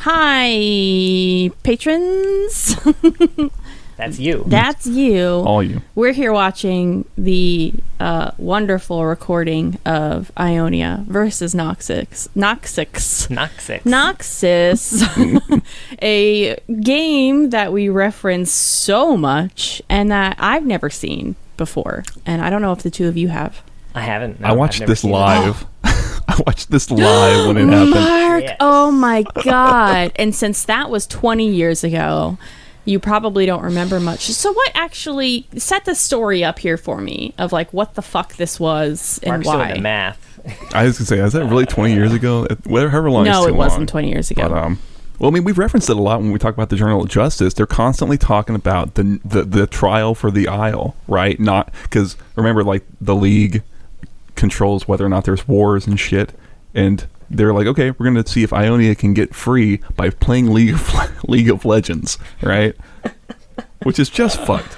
Hi, patrons. That's you. That's you. All you. We're here watching the wonderful recording of Ionia versus Noxus. A game that we reference so much and that I've never seen before. And I don't know if the two of you have. I haven't. No, I watched this live. I watched this live when it happened. Mark, Yes. oh my God. And since that was 20 years ago, you probably don't remember much. So what actually set the story up here for me of like what the fuck this was and Mark's why? doing the math. I was going to say, is that really 20 years ago? However long No, is too it wasn't long. 20 years ago. But, well, I mean, we've referenced it a lot when we talk about the Journal of Justice. They're constantly talking about the trial for the Isle, right? Not because, remember, like, the League controls whether or not there's wars and shit. And they're like, okay, we're going to see if Ionia can get free by playing League of Legends, right? Which is just fucked.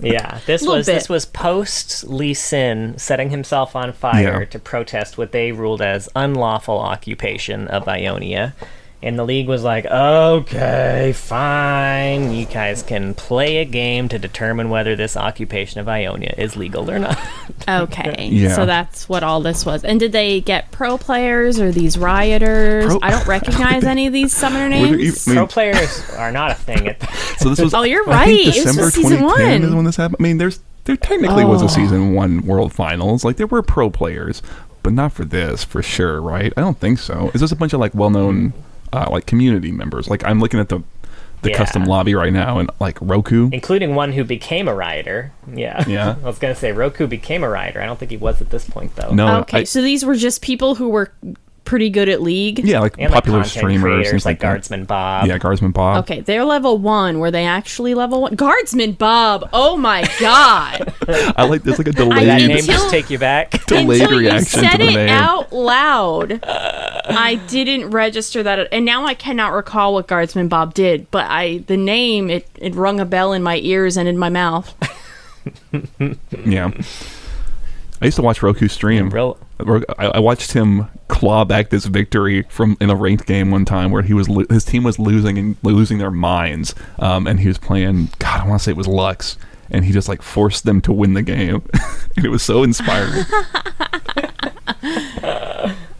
Yeah, this was post Lee Sin setting himself on fire to protest what they ruled as unlawful occupation of Ionia. And the League was like, okay, fine, you guys can play a game to determine whether this occupation of Ionia is legal or not. Okay, Yeah. so that's what all this was. And did they get pro players or these rioters? I don't recognize any of these summoner names. Pro players are not a thing at So this was, Oh, you're I think right. It was December just season 2010 is one. when this happened. I mean, there technically was a season 1 World Finals. Like, there were pro players, but not for this, for sure, right? I don't think so. Is this a bunch of, like, well-known, like, community members? Like, I'm looking at the custom lobby right now, and, like, Roku. including one who became a rioter. Yeah. Yeah. I was going to say, Roku became a rioter. I don't think he was at this point, though. No. Okay, so these were just people who were pretty good at League? Yeah, like And popular like content streamers. creators Things like that. Guardsman Bob. Yeah, Guardsman Bob. Okay, they're level 1. Were they actually level 1? Guardsman Bob! Oh my God! I like, there's like a Did that delayed, name just take you back? delayed Until you reaction said to the it name. out loud, I didn't register that, and now I cannot recall what Guardsman Bob did. But the name it rung a bell in my ears and in my mouth. Yeah. I used to watch Roku stream. I watched him claw back this victory in a ranked game one time where his team was losing their minds, and he was playing. God, I want to say it was Lux, and he just like forced them to win the game, and it was so inspiring.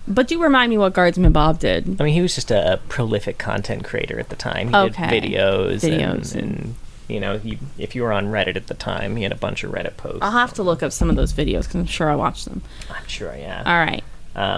But do remind me what Guardsman Bob did. I mean, he was just a prolific content creator at the time. He did videos and you know, if you were on Reddit at the time, he had a bunch of Reddit posts. I'll have to look up some of those videos because I'm sure I watched them. I'm sure, yeah. All right.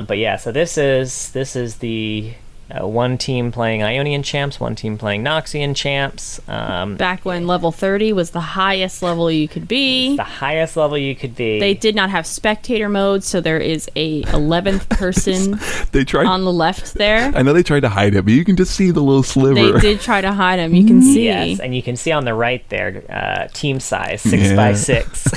But yeah, so this is the one team playing Ionian champs, one team playing Noxian champs. Back when level 30 was the highest level you could be. The highest level you could be. They did not have spectator mode, so there is a 11th person They tried on the left there. I know they tried to hide it, but you can just see the little sliver. They did try to hide him. You can see. Yes, and you can see on the right there, team size 6 by 6.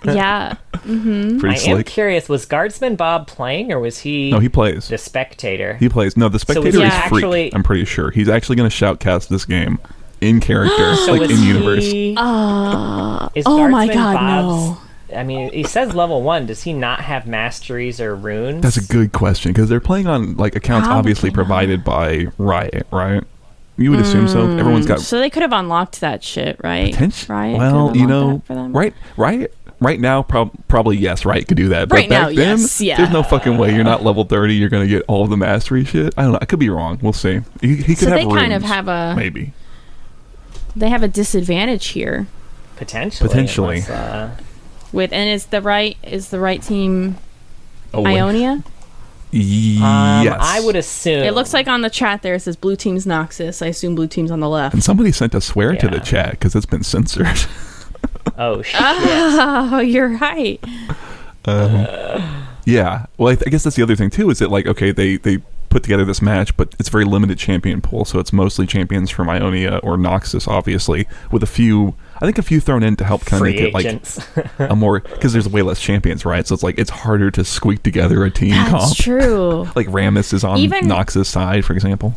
Yeah. Mm-hmm. Pretty I am slick. curious, was Guardsman Bob playing, or was he? No, he plays. The spectator. He plays. No, the spectator he is free. actually- I'm pretty sure he's actually going to shoutcast this game in character, So like was in universe. Is Oh Guardsman my God, Bob's, no. I mean, he says level 1. Does he not have masteries or runes? That's a good question because they're playing on like accounts Probably obviously not. provided by Riot, right? You would assume so. Everyone's got So they could have unlocked that shit, right? potential. Right? Well, Could have you unlocked know, that for them? right now, probably yes. Riot could do that. But Right now, back then, yes, yeah. there's no fucking way you're not level 30. You're gonna get all of the mastery shit. I don't know. I could be wrong. We'll see. He could So have they kind of runes, have a maybe. They have a disadvantage here Potentially. with, and is the right team Oh, wait. Ionia? Yes. I would assume. It looks like on the chat there it says blue team's Noxus. I assume blue team's on the left. And somebody sent a swear to the Yeah. chat because it's been censored. Oh, shit. Oh, you're right. Yeah. Well, I guess that's the other thing too. Is that like okay, they put together this match, but it's very limited champion pool, so it's mostly champions from Ionia or Noxus, obviously, with a few thrown in to help kind of Free make it agents. like a more because there's way less champions, right? So it's like it's harder to squeak together a team That's comp. true. Like Rammus is on Even- Noxus side, for example.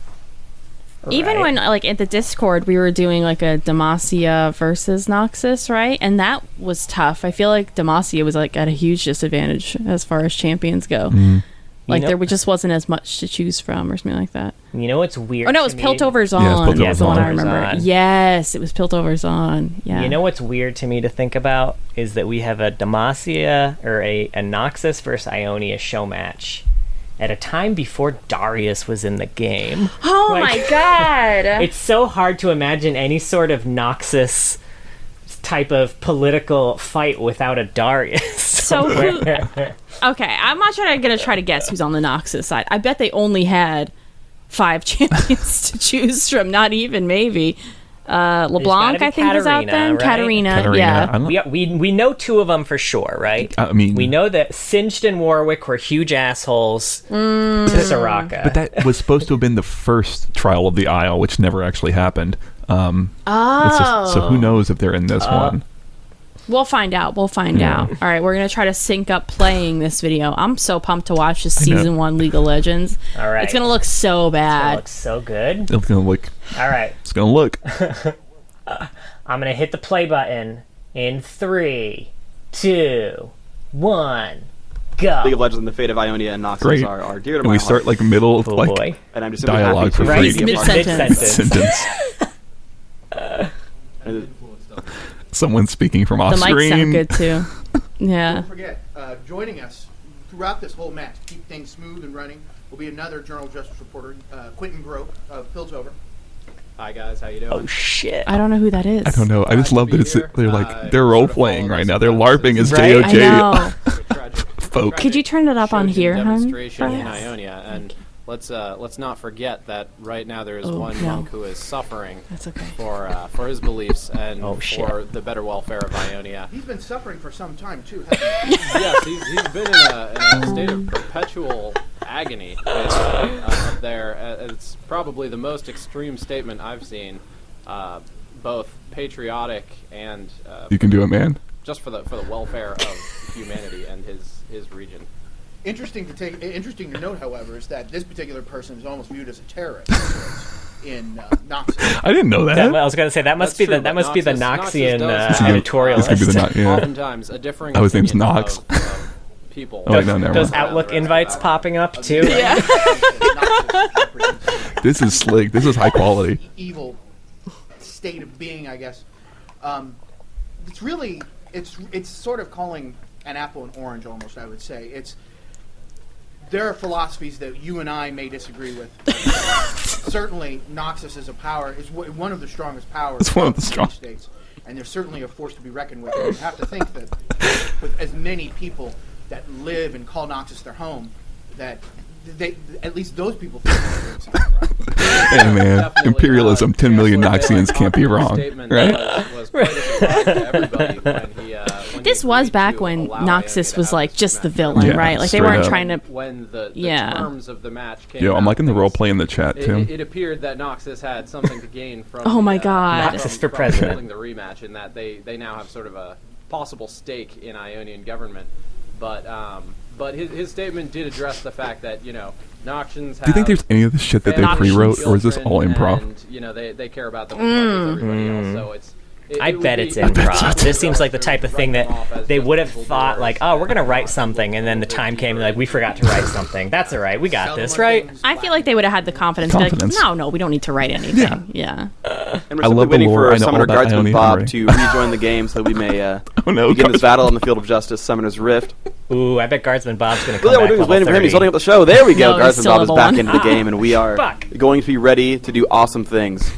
Even Right. when, like, at the Discord, we were doing, like, a Demacia versus Noxus, right? And that was tough. I feel like Demacia was, like, at a huge disadvantage as far as champions go. Like, there just wasn't as much to choose from or something like that. You know what's weird? Oh, no, it was Piltover's On. Yeah, it was That's the one I remember. On. Yes, it was Piltover's On. Yeah. You know what's weird to me to think about is that we have a Demacia or a Noxus versus Ionia show match at a time before Darius was in the game. Oh my god! It's so hard to imagine any sort of Noxus type of political fight without a Darius. So who... Okay, I'm not gonna try to guess who's on the Noxus side. I bet they only had 5 champions to choose from. Not even, maybe. LeBlanc, I think, was out then. Right? Katarina, yeah. We know 2 of them for sure, right? I mean, we know that Singed and Warwick were huge assholes to Soraka. But that was supposed to have been the first trial of the Isle, which never actually happened. So who knows if they're in this one? We'll find out. All right, we're going to try to sync up playing this video. I'm so pumped to watch this Season 1 League of Legends. All right. It's going to look so bad. It looks so good. It's going to look... All right. It's going to look. I'm going to hit the play button in 3, 2, 1, go. League of Legends and the fate of Ionia and Noxus are dear to my heart. And we start like middle of boy. And I'm just dialogue for right, free. Mid-sentence. Someone speaking from off the screen. mics sound good too. Yeah. Don't forget, joining us throughout this whole match, keep things smooth and running, will be another Journal of Justice reporter, Quentin Grope of Piltover. Hi guys, how you doing? Oh shit! I don't know who that is. I don't know. I just love that they're like they're role playing right now. They're LARPing as Right? JOJ folk. Could you turn it up on here, hon? Demonstration in Ionia, and let's not forget that right now there is one monk who is suffering for his beliefs and for the better welfare of Ionia. He's been suffering for some time too, hasn't he? Yes, he's been in a state of perpetual agony up there. It's probably the most extreme statement I've seen, both patriotic and You can do it, man. just for the welfare of humanity and his region. Interesting to note, however, is that this particular person is almost viewed as a terrorist in Noxus. I didn't know that. I was going to say that must be the Noxian Noxus editorialist. This could be the Oftentimes a differing his name's opinion Knox. of people. Oh, wait, no, never Those mind. Outlook invites popping up too. Yeah. This is slick. This is high quality. Evil state of being, I guess. It's really it's sort of calling an apple an orange, almost. I would say there are philosophies that you and I may disagree with. Certainly, Noxus is one of the strongest powers. It's one of the strong states, and there's certainly a force to be reckoned with. And you have to think that with as many people that live and call Noxus their home, that at least those people think they're doing something right. Hey man, imperialism, 10 million Noxians can't be wrong, right? This was back when Noxus was like just the villain, Yeah, right? Like they weren't up. trying to. When the terms of the match came Yo, I'm out, liking the role play in the chat too. It appeared that Noxus had something to gain from Oh my God. Noxus for president. holding the rematch, in that they now have sort of a possible stake in Ionian government. But his statement did address the fact that, Noxians have... Do you think there's any of this shit that they pre-wrote, or is this all improv? And, they care about them as much as everybody else, so it's... I bet it's improv. This seems like the type of thing that they would have thought, like, oh, we're going to write something, and then the time came, and like, we forgot to write something. That's all right. We got this, right? I feel like they would have had the confidence. To be like, no, we don't need to write anything. Yeah. And we're simply waiting for Summoner Guardsman Bob to rejoin the game so that we may begin this battle on the field of justice, Summoner's Rift. Ooh, I bet Guardsman Bob's going to come Really, back we're doing is level waiting for him. 30. He's holding up the show. There we go. No, Guardsman Bob is level back 1. into the game, and we are going to be ready to do awesome things.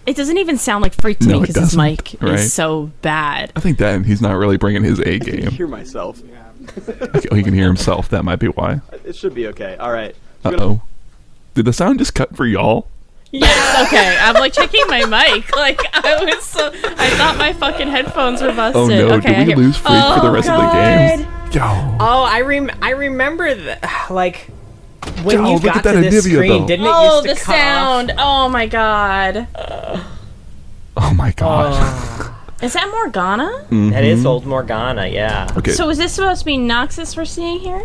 It doesn't even sound like Freak to me because his mic right? is so bad. I think that he's not really bringing his A I can game. hear myself. Oh, he can hear himself. That might be why. It should be okay. All right. Uh-oh. Did the sound just cut for y'all? Yes, okay. I'm like checking my mic. Like I thought my fucking headphones were busted. Oh no, okay, did we lose Freak for the rest of the games? Yo. Oh, I remember that, like, when Yo, you look got at that to this Anivia, screen, though. didn't it Oh, used to the cut sound. off? Oh my god. Oh my god. Is that Morgana? That is old Morgana, yeah. Okay. So is this supposed to be Noxus we're seeing here?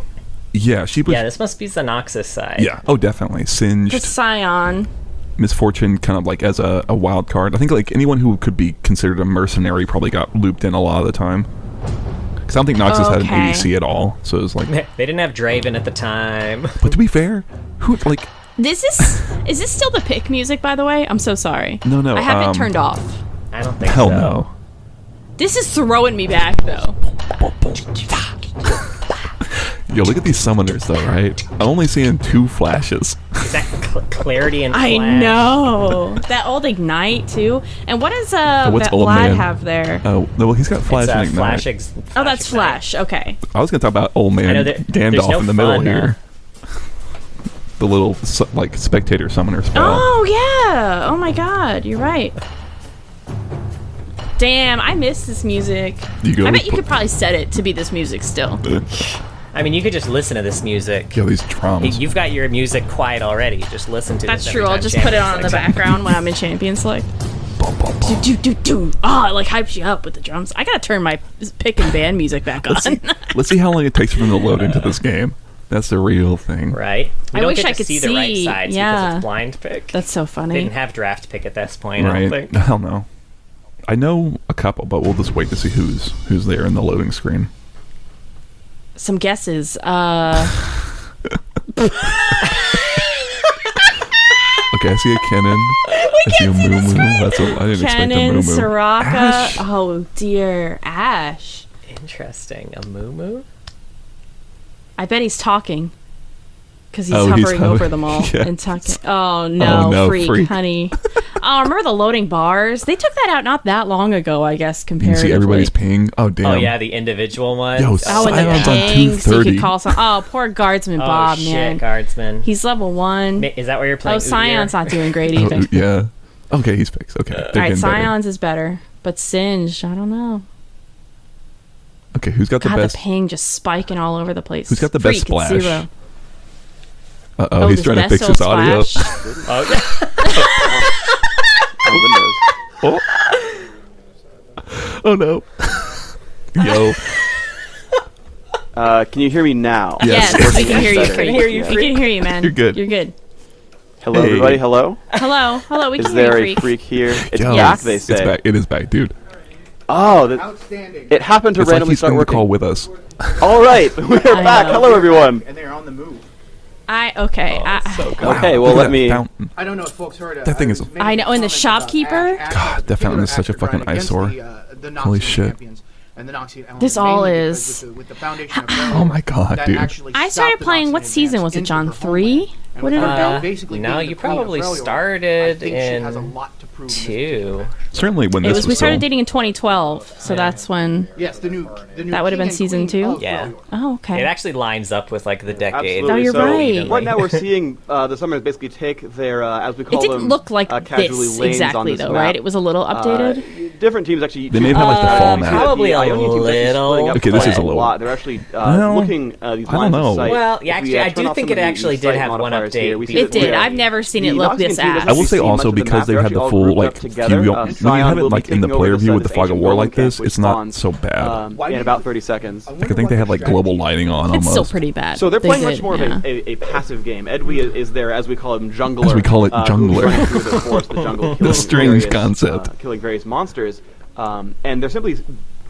Yeah, she was. Yeah, this must be the Noxus side. Yeah. Oh, definitely. Singed. The Scion. Misfortune, kind of like as a wild card. I think like anyone who could be considered a mercenary probably got looped in a lot of the time. Because I don't think Noxus had an ADC at all, so it was like... They didn't have Draven at the time. But to be fair, who, like... Is this still the pick music, by the way? I'm so sorry. No. I have it turned off. I don't think Hell so. no. This is throwing me back, though. Yo, look at these summoners, though, right? I'm only seeing 2 flashes. Is that clarity and flash? I know. That old Ignite, too. And what does what's that old Vlad man? have there? Oh, no, well, he's got flash and Ignite. Oh, that's Flash. Okay. I was going to talk about old man Gandalf in the middle here. The little, like, spectator summoner spell. Oh, yeah. Oh, my God. You're right. Damn, I miss this music. I bet you could probably set it to be this music still. I mean, you could just listen to this music. Yo, these drums. You've got your music quiet already. Just listen to That's this. true. I'll just put it on in the background when I'm in Champion Select. Oh, it like hypes you up with the drums. I gotta turn my pick and band music back on. Let's see how long it takes for them to load into this game. That's the real thing. Right. I wish I could see the right sides because it's blind pick. That's so funny. They didn't have draft pick at this point, right. I don't think. Hell no. I know a couple, but we'll just wait to see who's there in the loading screen. Some guesses. Okay, I see a Kennen. I see a Moo. I didn't expect a Moo. Soraka. Ashe. Oh dear, Ashe. Interesting. A Moo? I bet he's talking. Because he's hovering over them all and talking. Oh no, freak, honey. Oh, remember the loading bars? They took that out not that long ago, I guess, comparatively. You see everybody's ping? Oh, damn. Oh, yeah, the individual one. Yo, and the ping, so you could call some. Oh, poor Guardsman Bob, man. Guardsman. He's level 1. Is that where you're playing? Oh, Scion's not doing great either. Yeah. Okay, he's fixed. Okay. Alright, Scion's is better. But Singed, I don't know. Okay, who's got the best? The ping just spiking all over the place. Who's got the best splash? Zero. Uh-oh, he's trying to fix his audio. Oh no. Yo. Can you hear me now? Yes, we can hear you. We can hear you, man. You're good. You're good. Hello, everybody. Hello. Hello. We can Is hear there you, a freak here? It's Yo, back, they say. It's back. It is back, dude. Oh, outstanding. It happened to randomly start working. Call with us. All right, we are back. Hello, everyone. And they're on the move. Okay, well, let me. Fountain. I don't know if folks heard that thing is. I know, and the shopkeeper. God, that fountain is such a fucking eyesore. Holy shit. This all is. Oh my god, dude. I started playing. What season was it, John? 3? What did it be? No, you probably started in 2. Certainly when this was. We started dating in 2012, so that's when. Yes, the new. That would have been season 2. Yeah. Oh, okay. It actually lines up with like the decade. Absolutely. Oh, you're right. Right now we're seeing the Summoners basically take their, as we call them. It didn't look like this exactly, though, right? It was a little updated. Different teams actually. They may have like the fall map. Probably a little. Okay, this is a little. They're actually looking these lines. I don't know. Well, yeah, actually, I do think it actually did have one update. It did. I've never seen it look this ass. I will say also because they had the full like view. When you have it like in the player view with the fog of war like this, it's not so bad. In about 30 seconds. Like I think they had like global lighting on. It's almost. still pretty bad. So they're playing much more of a passive game. Edwy is there, as we call him, jungler. As we call it, jungler. Through the forest, the jungle, the strange concept. Killing various monsters, and they're simply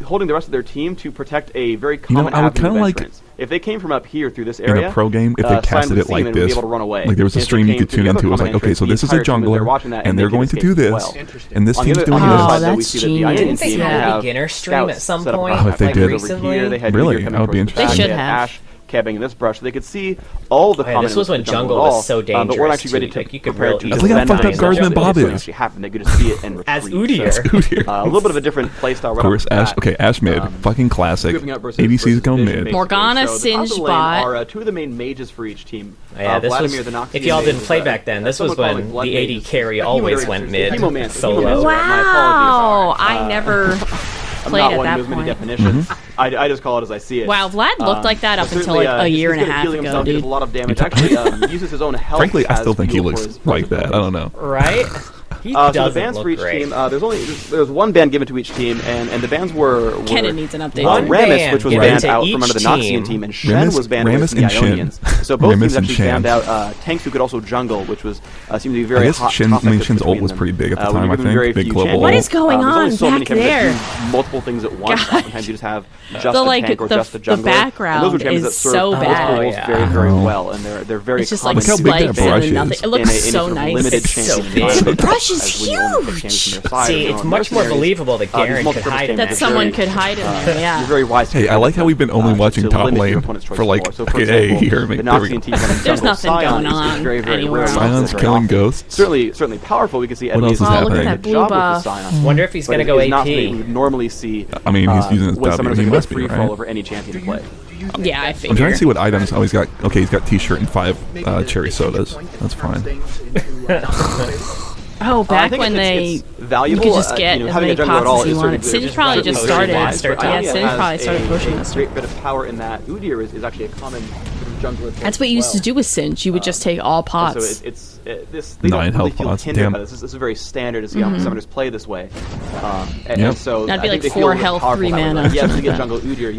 holding the rest of their team to protect a very common avenue of entrance. If they came from up here through this area, in a pro game, if they casted it like this, like there was a stream you could tune into, it was like, okay, so this is a jungler, and they're going to do this, and this team's doing this. Oh, that's genius. Didn't they have a beginner stream at some point? Oh, if they did. Recently? Really? That would be interesting. They should have. Cabbing in this brush, so they could see all the this was when jungle was so dangerous. But we're actually ready to compare it to look how fucked up Guardsman Bob is. Actually happened. They could just see it and as Udyr. A little bit of a different playstyle. Of course, Ashe. Okay, Ashe mid, fucking classic. ADC's going mid. Morgana, Singed bot. Are two of the main mages for each team. Yeah, this was. If y'all didn't play back then, this was when the AD carry always went mid solo. Wow, I never played at that point. Definitions. I just call it as I see it. Wow, Vlad looked like that up until like a year and a half ago, dude. A lot of damage. Actually, uses his own health. Frankly, I still think he looks like that. I don't know. Right? So the bans for each team, there's one ban given to each team, and the bans were Kennen needs an update. Rammus, which was banned out from under the Noxian team, and Shen was banned from the Ionians. So both teams actually banned out tanks who could also jungle, which was seemed to be very hot. Shen's ult was pretty big at the time, I think. Big global ult. What is going on back there? Multiple things at once. Oftentimes you just have just a tank or just a jungler. The background is so bad. Very, very well, and they're very it's just common. like spikes and nothing. It looks so nice. It's so big. The brush is huge. See, it's much more believable that Garen could hide in that someone could hide in there. Yeah. You're very wise. Hey, I like how we've been only watching top lane for like. Okay, here, there we go. There's nothing going on anywhere else. Sion's killing ghosts. Certainly powerful. We can see enemies. What else is happening? Look at that blue buff. Wonder if he's gonna go AP. Not we would normally see. I mean, he's using his when W. summoners He are must be, free right? fall over any champion to play. Yeah, I figure. I'm trying to see what items. Oh, he's got. Okay, he's got T-shirt and 5 cherry sodas. That's fine. Oh, back when you could just get as many pots as you wanted. Singe probably just started. Yeah, Singe probably started pushing us. A great bit of power in that. Udyr is actually a common jungler. That's what you used to do with Singe. You would just take all pots. So this 9 health pots. Damn. This is very standard to see how summoners play this way. Yep. So that'd be like 4 health, 3 mana. Yeah, to get jungle Udyr,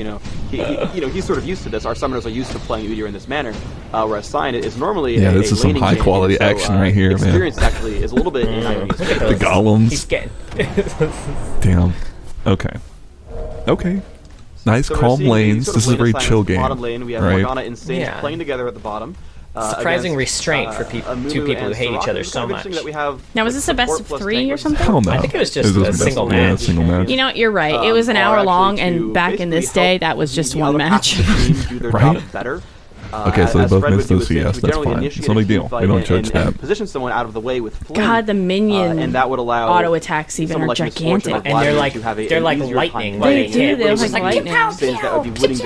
he's sort of used to this. Our summoners are used to playing Udyr in this manner, whereas Sion is normally this is some high quality action right here, man. Experience actually is a little bit in Ionia's favor. The golems. He's getting. Damn. Okay. Nice calm lanes. This is a very chill game. Bottom lane, we have Morgana and Sage playing together at the bottom. Surprising restraint for two people who hate each other so much. Now, was this a best of 3 or something? Hell no. I think it was just a single match. Single match. You know, you're right. It was an hour long, and back in this day, that was just one match. Right? Okay, so they both missed those CS. That's fine. It's no big deal. We don't judge that. Position someone out of the way with flame. God, the minion and that would allow auto attacks even are gigantic. And they're like lightning. They do. They look like lightning. That would be winning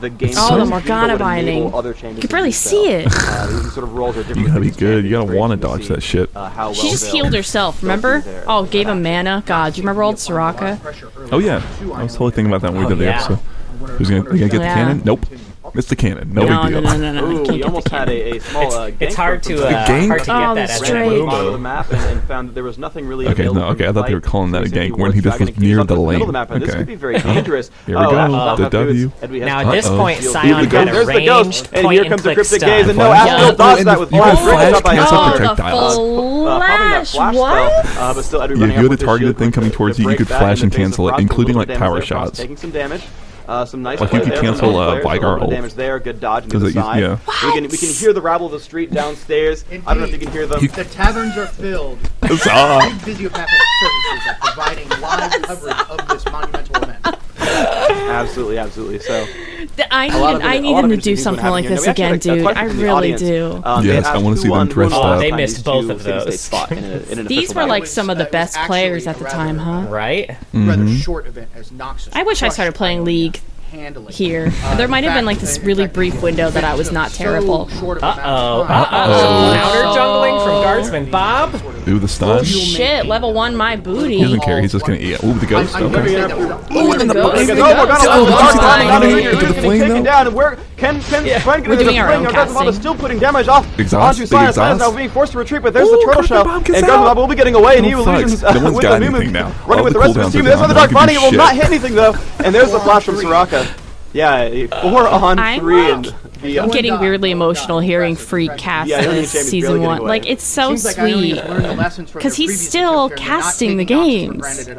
the game. Oh, the Morgana binding. You can barely see it. Sort of roles are different. You gotta be good. You gotta want to dodge that shit. She just healed herself, remember? Oh, gave him mana. God, do you remember old Soraka? Oh yeah, I was totally thinking about that when we did the episode. Who's gonna get the cannon? Nope. Missed the cannon. No big deal. No. Ooh, we almost had a small it's hard to get that as a bottom of the map and found that there was nothing really available. Okay, I thought they were calling that a gank when he just was near the lane. Okay. This could be very dangerous. Here we go. The W. Now at this point, Sion had a ranged and here comes the cryptic gaze, and no, Astral dodged that with flash Oh, the flash. What? But still, Edward Yeah, if you had a targeted thing coming towards you, you could flash and cancel it, including like power shots. Taking some damage. Some nice like you could cancel Vigar ult. Damage there, good dodge into the side. Yeah. We can hear the rabble of the street downstairs. Indeed. I don't know if you can hear them. The taverns are filled. Huzzah! Physiopathic services are providing live coverage of this monumental event. Absolutely. So I need them to do something like this again, dude. I really do. Yes, I want to see them dressed up. They missed both of those. These were like some of the best players at the time, huh? Right? Rather short event as Noxus. I wish I started playing League here. There might have been like this really brief window that I was not terrible. Counter jungling from Guardsman Bob. Ooh, the stun. Oh shit, level 1 my booty. He doesn't care, he's just gonna eat it. Ooh, the ghost. Ooh, the ghost. Into the flame though? Down, and we're doing our own casting. Still putting damage off onto Sion. Sion now being forced to retreat, but there's the turtle shell. And Guardsman will be getting away, and he will lose with the Mumu. Running with the rest of his team. There's another Dark Binding. It will not hit anything though. And there's the flash from Soraka. Yeah, 4-on-3 I'm getting weirdly emotional hearing Freak cast this season 1. Like, it's so sweet. Because he's still casting the games.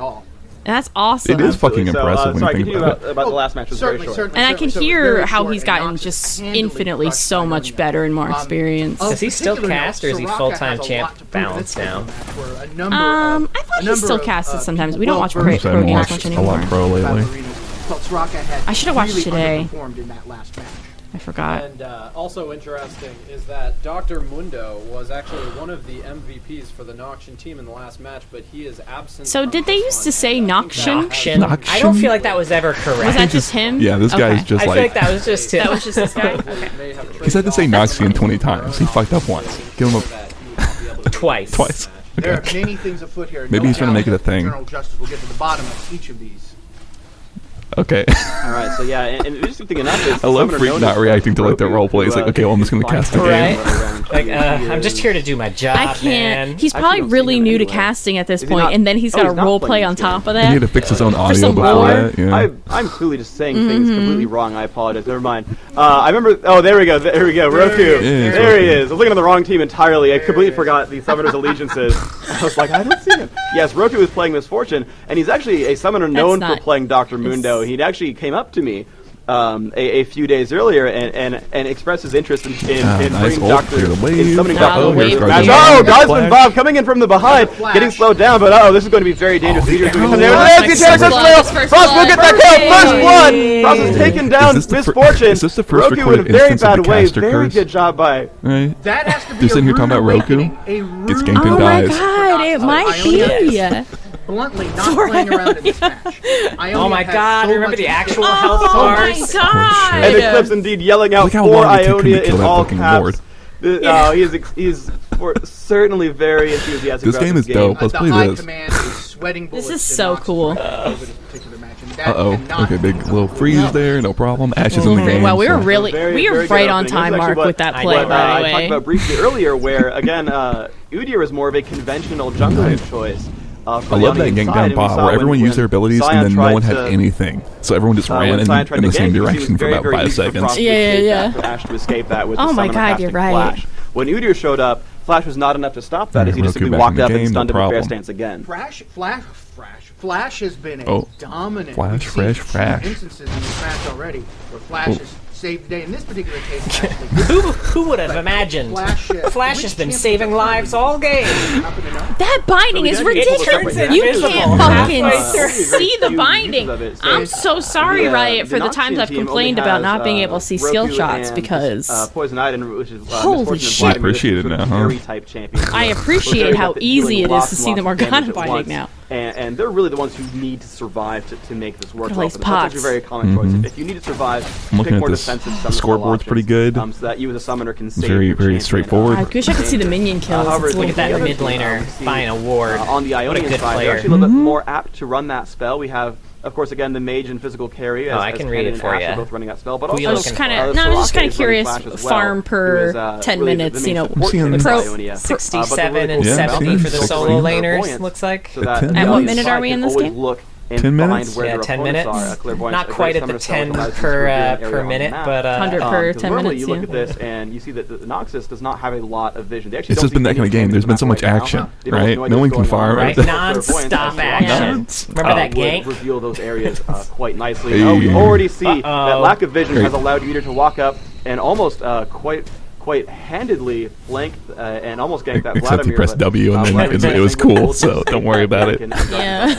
That's awesome. It is fucking impressive when you think about it. About the last match was very short. And I can hear how he's gotten just infinitely so much better and more experience. Does he still cast, or is he full-time champ balance now? I thought he still casted sometimes. We don't watch pro games much anymore. A lot pro lately. I should have watched today. I forgot. And also interesting is that Dr. Mundo was actually one of the MVPs for the Noxian team in the last match, but he is absent. So did they used to say Noxian? I don't feel like that was ever correct. Was that just him? Yeah, this guy's just I feel like that was just him. That was just this guy? Okay. He's had to say Noxian 20 times. He fucked up once. Give him a... Twice. Okay. There are many things afoot here. Maybe he's trying to make it a thing. General Justice will get to the bottom of each of these. Okay. All right, so yeah, and interesting thing enough is I love Freak not reacting to like the role play. He's like, okay, well, I'm just gonna cast the game. Like, I'm just here to do my job. I can't. Man. He's probably really new to casting at this point, and then he's got a role play on top of that. He need to fix his own audio some before lore. that. Yeah. I'm clearly just saying things completely wrong. I apologize. Never mind. I remember. Oh, there we go. There we go. Roku. There he is. I was looking at the wrong team entirely. I completely forgot the summoner's allegiances. I was like, I don't see him. Yes, Roku is playing Misfortune, and he's actually a summoner known for playing Dr. Mundo. He actually came up to me a few days earlier and expressed his interest in nice bringing summoning Dr. Mundo. Oh, Godsman Bob coming in from the behind, getting slowed down, but this is going to be very dangerous. Frost will get that kill. First blood. Frost has taken down Misfortune. Is this the first Roku in a recorded very instance of bad the way. caster Very curse? good job by. Right. That has to be Just a in here rude talking about Roku? awakening. Gets ganked Oh and my dies. god, it might be. Bluntly, not playing around in this match. Oh my god, remember the actual Oh health my bars? god. And Eclipse indeed yelling out Look how for long it took him to Ionia kill in that all fucking caps. ward. He's certainly very enthusiastic. This about game is this dope. Let's The play high this. command is sweating bullets. This is to so Noxus cool. over this particular match, and that Uh-oh. cannot Okay, big little freeze there. No problem. Ashes in the game. Well, we were so- really we were right on time mark with that play, I by the talked way. about briefly earlier, where again, Udyr is more of a conventional jungling choice. I love that gank down bot where everyone used their abilities and then no one had anything. So everyone just ran in the same direction for about 5 seconds. Yeah. Ash to escape that with Oh the my summoner god, you're casting right. Flash. When Udyr showed up, Flash was not enough to stop that, as he just Roku simply back walked in the up and game, stunned no him with Bear problem. Stance again. Flash has been a dominant. Flash, We've seen Fresh. two instances in this match already where Flash has saved the day. In this particular case, Who would have imagined? Flash has been saving lives all game. That binding is ridiculous. You can't fucking see the binding. I'm so sorry, Riot, for the times I've complained about not being able to see skill shots because Poison Iden, which is holy shit. Appreciate it now, huh? I appreciate how easy it is to see the Morgana binding now. And they're really the ones who need to survive to make this work. Look at all these That's pots. actually a very common choice. If you need to survive, I'm looking pick at more this. defensive The scoreboard's pretty good. so that you as a summoner can save Very, your very champion. straightforward. I wish I could see the minion kills. However, It's a Look at little that weird. mid laner buying a ward. On the What a Ionian good side, player. they're actually a little bit more apt to run that spell. We have, of course, again, the mage and physical carry. I can read it for you. you. Both running that spell, but Who you also, looking kind for? of, no, I was just kind Soraka of is running curious. Flash as well, Farm who per is, 10 really minutes, the you main know. support Seeing character pro- for Ionia. 67 and Yeah, 70 for the 16. solo laners, looks like. So that At what Ionian minute side are we in can this always game? look and 10 find minutes? where Yeah, their 10 opponents minutes. are. Clairvoyance, Not a great quite at summoner the spell 10 that allows you to per, reveal an area per on the minute, map. but 100 per 10 normally minutes, you look yeah. at this and you see that the Noxus does not have a lot of vision. They actually It's don't just been see that kind of any game. There's been so much right now. action, They have right? no No idea one what's can going on, fire. Right? Clairvoyance Non-stop and action. Noxus, Remember that would gank? reveal those areas quite nicely. Hey. Now we already see that Uh-oh. lack of vision Great. has allowed Udyr to walk up and almost quite handedly flank and almost gank that Except Vladimir. he pressed but, W and then Vladimir it was single cool, bullet so to don't worry about it. Yeah.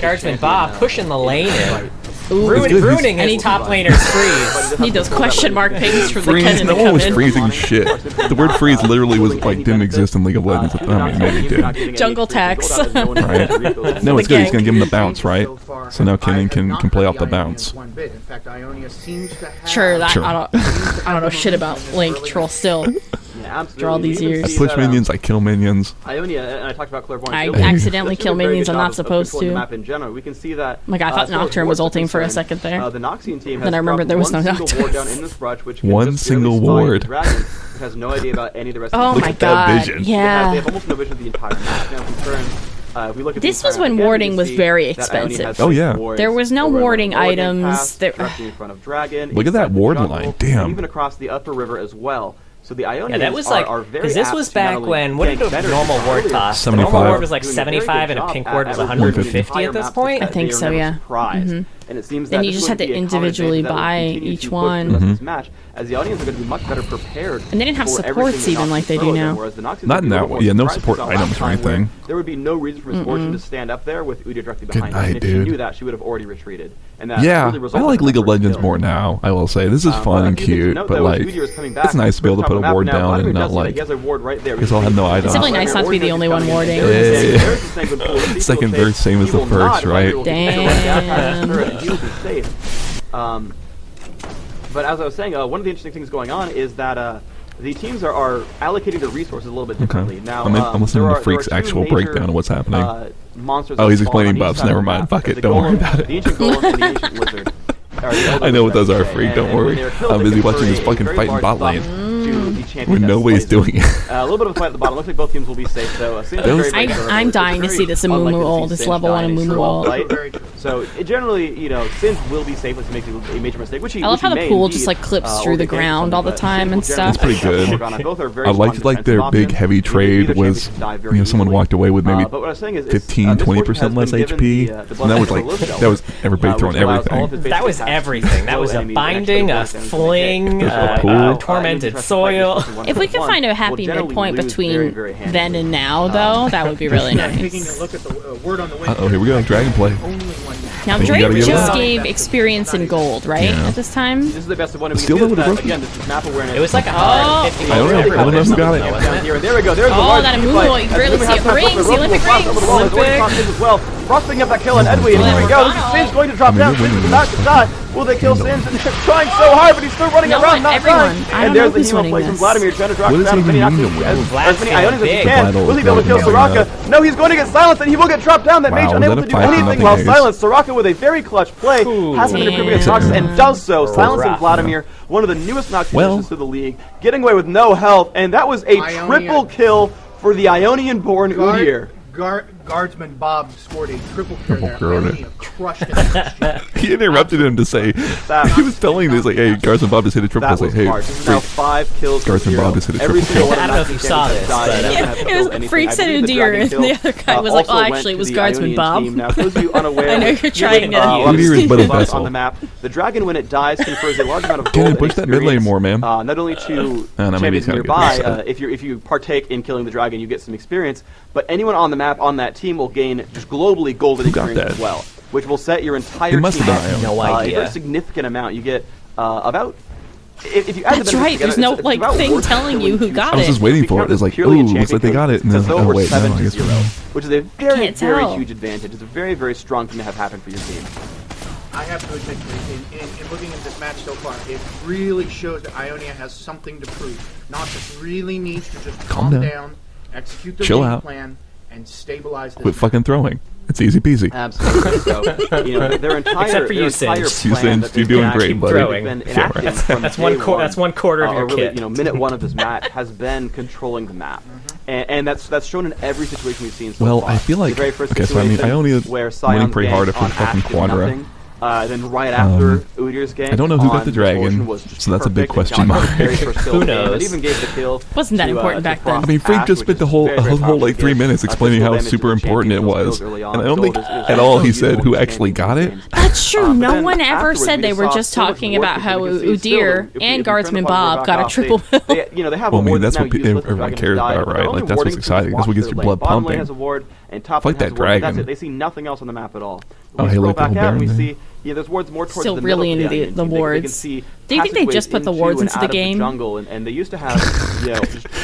Guardsman Bob pushing the lane in. It's good. Ruining I his need- top laner's freeze. Need those question mark pings for the Freeze. cannon to No one come was in. freezing shit. The word freeze literally was like didn't exist in League of Legends. I mean, maybe it did. Jungle tax. Right. No, it's good. He's gonna give him the bounce, right? So now Kennen can play off the bounce. In fact, Ionia seems to have Sure, that Sure. I don't know shit about Link Troll still. After all these years. I push minions, I kill minions. Ionia, and I talked about Clairvoyance. I earlier. accidentally That's kill doing a very minions good I'm job not of supposed controlling to. the map in general. We can see that. My God, I thought as far as Nocturne was wards are ulting for a concerned, second there. The Noxian team has Then I remembered there was no one single ward Nocturne. down in this brush, which can One just barely single spy ward. the dragon, which has no idea about any of the rest Oh of the my at that God, vision. They yeah. have almost no vision of the entire map. Now, concern. If we look at This the was entire when map again, warding we was see very that expensive. Ionia has Oh, yeah. wards There was no over on the warding lower game items. pass, There- directly in front of Dragon, Look at that inside the ward jungle, line. and Damn. even across the upper river as well. So the Ionians Yeah, that was like, are very because this apt was to not back only when, what gank did a better normal than ward earlier, cost? The 75. normal ward was like doing a very good 75 and a job pink at ward was revealing 150 the at this entire point? map I think that so, they are yeah. never surprised. Mhm. And it seems Then that you this just would had to be a common individually advantage that will buy continue to each push one. the rest of this match, as the Ionians are going to be much better prepared. And they didn't have for supports everything even that like they Noxus do throws now. them, whereas the Noxians Not would in be a that little way. more Yeah, no surprised support because items last or time where anything. There would be no reason for Misfortune to stand up there with Udyr directly Good behind him. night, And if she dude. knew that, she would have already retreated. And that Yeah, really I resulted like in League of her first Legends kill. more now. I will say this is fun and cute, but like it's nice to be able to put a ward down and not like. He has a ward right there. Because I'll have no items. It's definitely nice not to be the only one warding. Second verse, same as the first, right? Damn. But as I was saying, one of the interesting things going on is that the teams are allocating their resources a little bit differently. Okay. Now, I'm listening to Freak's actual breakdown of what's happening. Monsters he's explaining buffs. Never mind. Fuck it. Don't worry about it. The ancient golem and the ancient lizard. I know what those are, Freak. Don't worry. I'm busy watching this fucking fight in bot lane. When nobody's doing it. A little bit of a fight at the bottom. Looks like both teams will be safe, though. I'm dying to see this Amumu ult, this level 1 Amumu ult. So, generally, Sins will be safe if he makes a major mistake, which he I love how the pool just like clips through the ground all the time and stuff. That's pretty good. I liked like their big heavy trade was, someone walked away with maybe 15-20% less HP, and that was everybody throwing everything. That was everything. That was a binding, a fling, tormented soil. If we could find a happy midpoint between then and now, though, that would be really nice. Taking a look at the word on the Uh-oh, here we go, Dragon Play. Now, Drake just gave experience in gold, right, at this time? This is the best of one. Still with the again, this is map awareness. It was like 150. I don't know who got it. There we go. There's the that Amumu, you can barely see it. The rings, the Olympic rings. Well, Ross picking up that kill on Edwin. Here we go. This is Sins going to drop down. Sins is about to die. Will they kill Sins? And they're trying so hard, but he's still running around, not dying. And there's the hemo play from Vladimir trying to drop down as many Ionians as he can. Will he be able to kill Soraka? No, he's going to get silenced, and he will get dropped down. That mage unable to do anything while silenced. Soraka with a very clutch play has been improving against Noxus and does so, silencing Vladimir, one of the newest Noxus to the league, getting away with no health, and that was a triple kill for the Ionian-born Udyr. Guardsman Bob scored a triple kill there. Crushed it. He interrupted him to say, he was telling this, like, hey, Guardsman Bob just hit a triple. I was like, hey, now 5 kills. Guardsman Bob just hit a triple kill. I don't know if you saw this, but it was Freak said Udyr, and the other guy was like, oh, actually, it was Guardsman Bob. I know you're trying to Udyr is better vessel. On the map. The dragon, when it dies, confers a large amount of gold. Push that mid lane more, man. Not only to champions nearby, if you partake in killing the dragon, you get some experience, but anyone on the map on that team will gain just globally golden experience as well, which will set your entire team up no idea. a very significant amount. You get about if you add That's right. There's no like thing telling you who got it. I was just waiting for it. It's like, ooh, looks like they got it. And then, oh wait, no, I guess not. Which is a very huge advantage. It's a very strong thing to have happen for your team. I have to admit, in looking at this match so far, it really shows that Ionia has something to prove. Noxus really needs to just calm down, execute the game plan, and stabilize this. Quit fucking throwing. It's easy peasy. Absolutely. So, their entire except for you, plan you're doing great, buddy. That's one quarter of your kit. Minute 1 of this match has been controlling the map. And that's shown in every situation we've seen so far. far. I feel like, the very first Ionia winning pretty hard after fucking Quadra. Then right after Udyr's game, I don't know who got the dragon, so that's a big question mark. Who knows? Even gave the kill wasn't that important back then. I mean, Freak just spent the whole like 3 minutes explaining how super important it was, and I don't think at all he said who actually got it. That's true. No one ever said. They were just talking about how Udyr and Guardsman Bob got a triple kill. Well, I mean, that's what everyone cares about, right? Like, that's what's exciting. That's what gets your blood pumping. Fight that dragon. They see nothing else on the map at all. Oh, hey, look, back out, we see there's wards more towards still the really middle into the wards. Do you think they just put the wards into the game? Jungle, and they used to have,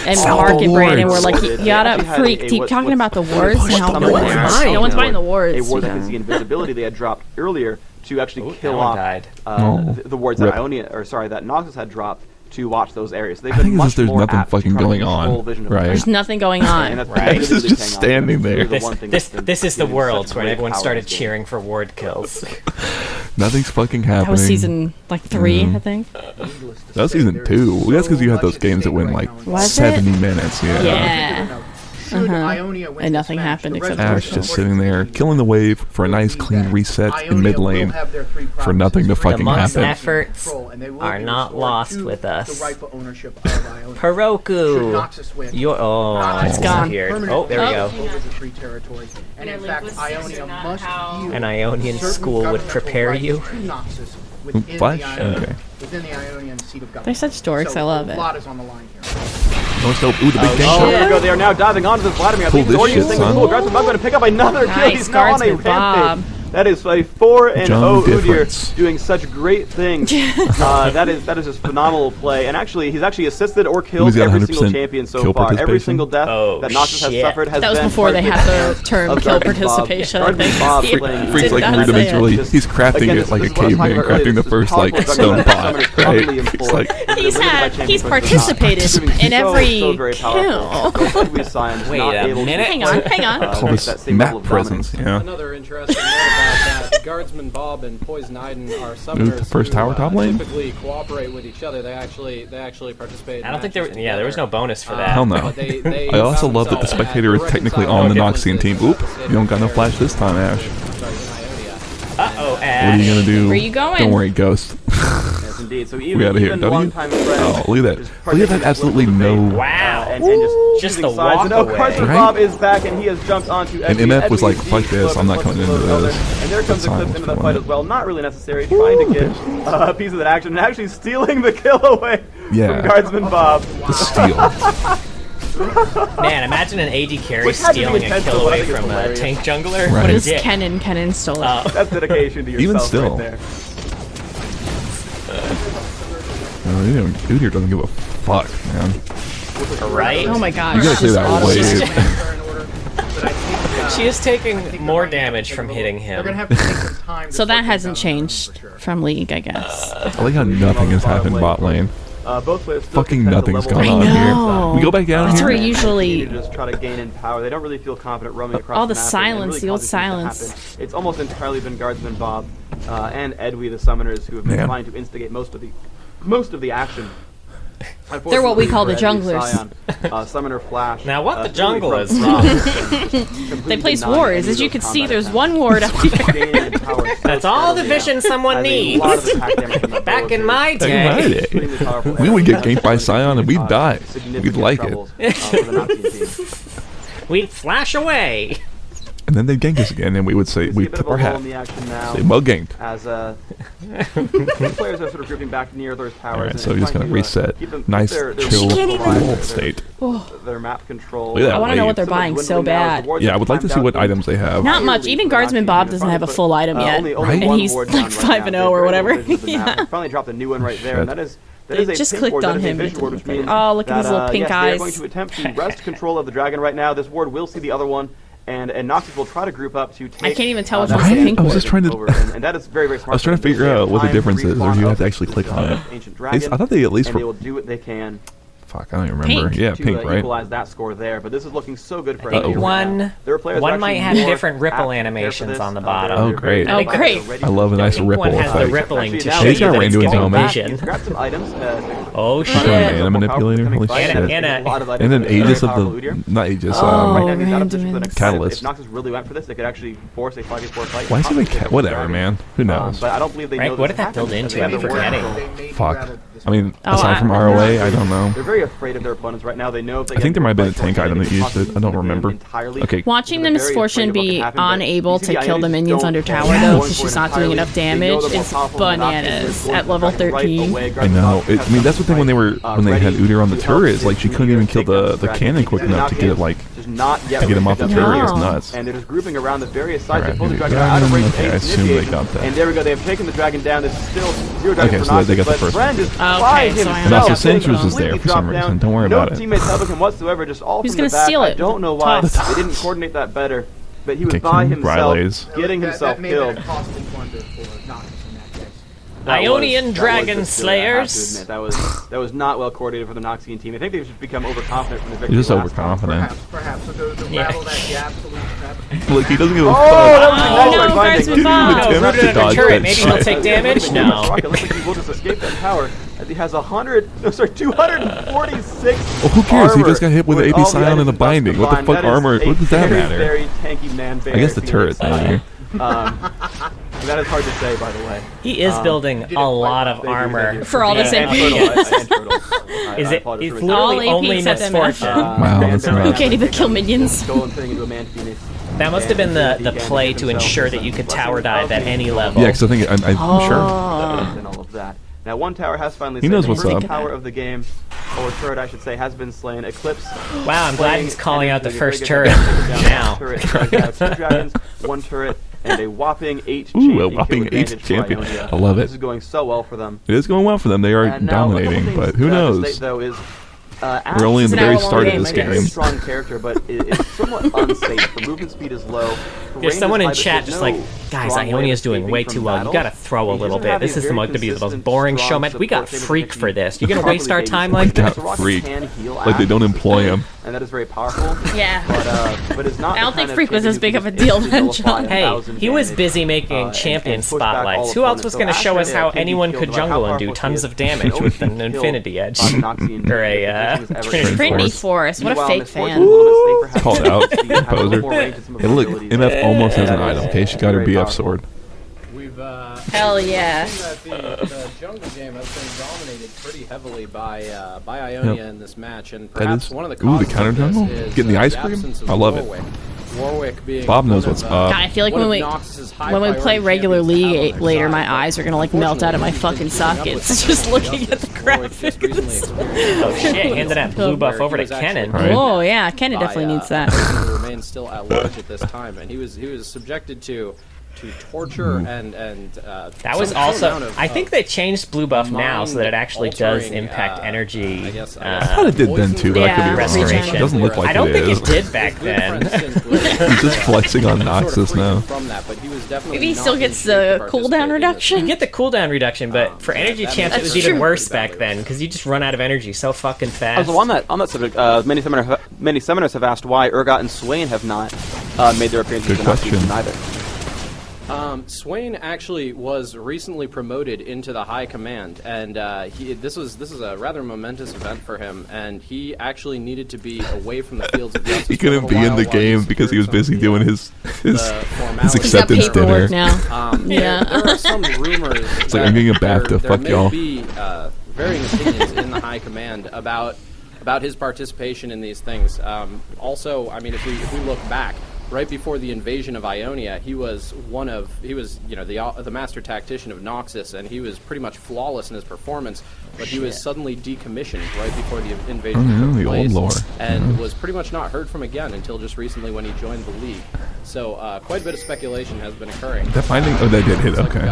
and Mark and Brandon were like, you gotta Freak, keep talking about the wards and how good they are. No one's buying the wards. A ward that can see invisibility they had dropped earlier to actually kill off the wards that that Noxus had dropped to watch those areas. I think it's just there's nothing fucking going on, right? There's nothing going on. Right. It's just standing there. This is the world where everyone started cheering for ward kills. Nothing's fucking happening. That was season 3, I think. That was season 2. Well, that's because you had those games that went like 70 minutes. Yeah. And nothing happened except Ash just sitting there, killing the wave for a nice clean reset in mid lane for nothing to fucking happen. Efforts are not lost with us. Heroku! It's gone. Oh, there we go. And in fact, Ionia must an Ionian school would prepare you. Flash? Okay. Within the Ionian seat of government. They're such dorks, I love it. A lot is on the line here. Ooh, the big tank. There we go. They are now diving onto the Vladimir. Pull this shit, son. Guardsman Bob going to pick up another kill. He's now on a rampage. That is a 4-0 difference. Udyr doing such great things. That is just phenomenal play. And actually, he's actually assisted or killed every single champion so far. Every single death that Noxus has suffered has been. That was before they had the term kill participation. I think. Freak's like rudimentarily. He's crafting it like a caveman, crafting the first like stone pot. Right? He's participated in every kill. Wait a minute. Hang on. Call this map presence. Yeah. Another interesting note about that: Guardsman Bob and Poison Iden are summoners first tower top lane. Typically cooperate with each other. They actually participate. I don't think there was no bonus for that. Hell no. I also love that the spectator is technically on the Noxian team. Oop, you don't got no flash this time, Ash. Uh-oh, Ash. What are you gonna do? Where you going? Don't worry, Ghost. Yes, indeed. So even, we out of here. Oh, look at that. Look at that absolutely no... Wow. And just the walk away. Guardsman Bob is back, and he has jumped onto and MF was like, fuck this, I'm not coming into this. And there comes Eclipse into the fight as well. Not really necessary. Trying to get a piece of that action and actually stealing the kill away from Guardsman Bob. The steal. Man, imagine an AD carry stealing a kill away from a tank jungler. Right. What It a was dick. Kennen stole it. That's dedication to yourself. Even still. Right there. Udyr doesn't give a fuck, man. Right? Oh my gosh. You gotta say that way. She is taking more damage from hitting him. So that hasn't changed from League, I guess. I like how nothing has happened bot lane. Both players Fucking nothing's going on know. here. We go back down That's here. where usually just try to gain in power. They don't really feel confident roaming across all the map and silence, really the old causing things to silence. happen. It's almost entirely been Guardsman Bob and Edwy, the summoners, who have been trying to instigate most of the action. They're what we call the junglers. Summoner Flash. Now what the jungle is? They place wards. As you can see, there's one ward up here. That's all the vision someone needs. Back in my day. We would get ganked by Sion and we'd die. We'd like it. We'd flash away. And then they'd gank us again, and we would say, we'd tip our hat. Say, mug ganked. As players are sort of grouping back near those towers. Alright, so he's just gonna reset. Nice, chill, cool state. Their map control. I want to know what they're buying so bad. Yeah, I would like to see what items they have. Not much. Even Guardsman Bob doesn't have a full item yet. Right? And he's like 5-0 or whatever. Yeah. Finally dropped a new one right there, and that is... They just clicked on him. Oh, look at his little pink eyes. They're going to attempt to wrest control of the dragon right now. This ward will see the other one. And Noxus will try to group up to take... I can't even tell which one's the pink one. I was just trying to... And that is very, very smart. I was trying to figure out what the difference is, or you have to actually click on it. I thought they at least... And they will do what they can. Fuck, I don't even remember. Pink. Yeah, pink, right? Equalize that score there, but this is looking so good for One might have different ripple animations on the bottom. Oh, great. Oh, great. I love a nice ripple one has effect. the rippling to show He's you got that Rain it's to his getting helmet. vision. Grab some items. Oh Showing shit. mana manipulator, holy shit. And then Aegis of the... Not Aegis, Catalyst. If Noxus really went for this, they could actually force a 5v4 fight. Why is he like... Whatever, man. Who knows? But I don't believe they know What did that build into? I'm forgetting. Fuck. I mean, aside from ROA, I don't know. They're very afraid of their opponents right now. They know if they I think there might have been a tank item that used it. I don't remember. Okay. Watching the Misfortune be unable to kill the minions under tower, though, because she's not doing enough damage, is bananas at level 13. I know. I mean, that's the thing when they had Udyr on the turret. Is like she couldn't even kill the cannon quick enough to get it like to get him off the turret. It's nuts. And they're just grouping around the various sides. They pull the Alright, dragon out of range. okay, I assume they got that. And there we go. They've taken the dragon down. There's still 0 dragon Okay, for so they Noxus, got the but first Brand is one. by Okay, so I And also himself. Sentry's was there for some reason. Don't worry about it. No teammates helping him whatsoever. Just all Who's from the gonna back. steal I it? don't know why they Toss. didn't coordinate that better. But he was Okay, by King Ryleys. himself, getting himself killed. Ionian Dragon Slayers. That was not well coordinated for the Noxian team. I think they've just become overconfident from the victory. He's just last time. overconfident. Perhaps. So Look, he doesn't give a Oh, fuck. no, Guardsman Bob. No, attempt rooted to under dodge turret. that Maybe shit. he'll take damage? No. It looks like he will just escape that tower. As he has 246. Well, who cares? He armor just got hit with an all AP the Scion and a items binding. What the combined. fuck That is armor? a What does that very, matter? Very tanky man bear. I guess the turret, maybe. That is hard to say, by the way. He is building a lot of armor For all the same being- Is It's All literally AP only except MF. Misfortune. Wow, that's Who nuts. can't even kill minions? That must have been the play to ensure that you could tower dive at any level. Yeah, because I think I'm sure. And all of that. Now, one tower has finally He knows slain. what's The up. first tower of the game, or turret, I should say, has been slain. Eclipse. Wow, I'm glad he's calling out the first turret now. now. Turret has 2 dragons, 1 turret, and a whopping 8 a whopping 8 champion. I love it. This is going so well for them. It is going well for them. They are dominating, but who knows? Though is we're only in the very start of this game. Strong character, but it's somewhat unsafe. The movement speed is low. There's someone in chat just like, guys, Ionia's doing way too well. You gotta throw a little bit. This is going to be the most boring showmatch. We got Freak for this. You're gonna waste our time like that? Freak. Like they don't employ him. And that is very powerful. Yeah. But it's not. I don't think Freak was as big of a deal then John. Hey, he was busy making champion spotlights. Who else was going to show us how anyone could jungle and do tons of damage with an Infinity Edge? Or a Trinity Force. What a fake fan. Called out. Poser. Hey, look, MF almost has an item. Okay, she got her BF sword. Hell yeah. The jungle game has been dominated pretty heavily by Ionia in this match, and perhaps one of the causes the counter jungle? Getting the ice cream? I love it. Warwick being Bob knows what's up. God, I feel like when we play regular League later, my eyes are gonna like melt out of my fucking sockets just looking at the graphics. Oh shit! Handed that blue buff over to Kennen. Right. Oh yeah, Kennen definitely needs that. He remains still at large at this time, and he was subjected to torture and that was also I think they changed blue buff now so that it actually does impact energy. I thought it did then too, but I could be wrong. Restoration. It doesn't look like I don't think is. it did back then. He's just flexing on Noxus now. Maybe he still gets the cooldown reduction. You get the cooldown reduction, but for energy champs it was even worse back then because you just run out of energy so fucking fast. Also, on that subject, many summoners have asked why Urgot and Swain have not made their appearances in the season either. Swain actually was recently promoted into the high command, and this is a rather momentous event for him. And he actually needed to be away from the fields of justice. He couldn't be in the game because he was busy doing his acceptance dinner. Now. Yeah, there are some rumors. It's like I'm getting a bath to fuck y'all. There may be varying opinions in the high command about his participation in these things. Also, I mean, if we look back. Right before the invasion of Ionia, he was the master tactician of Noxus, and he was pretty much flawless in his performance. But he was suddenly decommissioned right before the invasion took place, and was pretty much not heard from again until just recently when he joined the league. So quite a bit of speculation has been occurring. That finding? Oh, they did hit. Okay.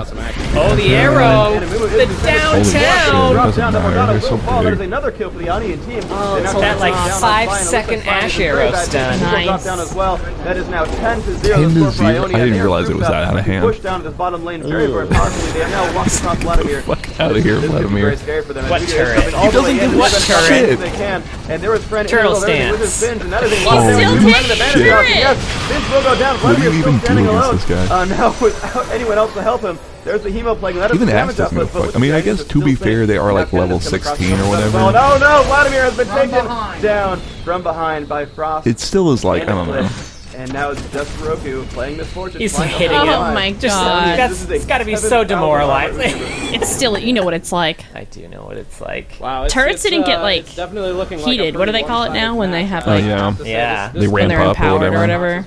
Oh, the arrow! The downtown! Doesn't matter. They're so big. There's another kill for the Ionian team. Oh, it's that like 5-second Ash arrow stun. Nice. Down as well. That is now 10-0. 10-0. I didn't realize it was that out of hand. Pushed down to this bottom lane very, very powerfully. They have now walked across Vladimir. Fuck out of here, Vladimir. What turret? He doesn't do what turret? They can. And there was friend Turtle with his stance. Finge, and that is a still takes the turret. Yes, Finge will go down. What do you even do against this guy? Now without anyone else to help him. There's the hemo plague. Even Ash doesn't give a fuck. I mean, I guess to be fair, they are like level 16 or whatever. Oh no, Vladimir has been taken down from behind by Frost. It still is like, I don't know. And now it's just Roku playing Misfortune. He's hitting it. Oh my god. It's got to be so demoralizing. It's still, you know what it's like. I do know what it's like. Wow, turrets didn't get like definitely looking heated. What do they call it now when they have like yeah, they when ramp they're up empowered or whatever.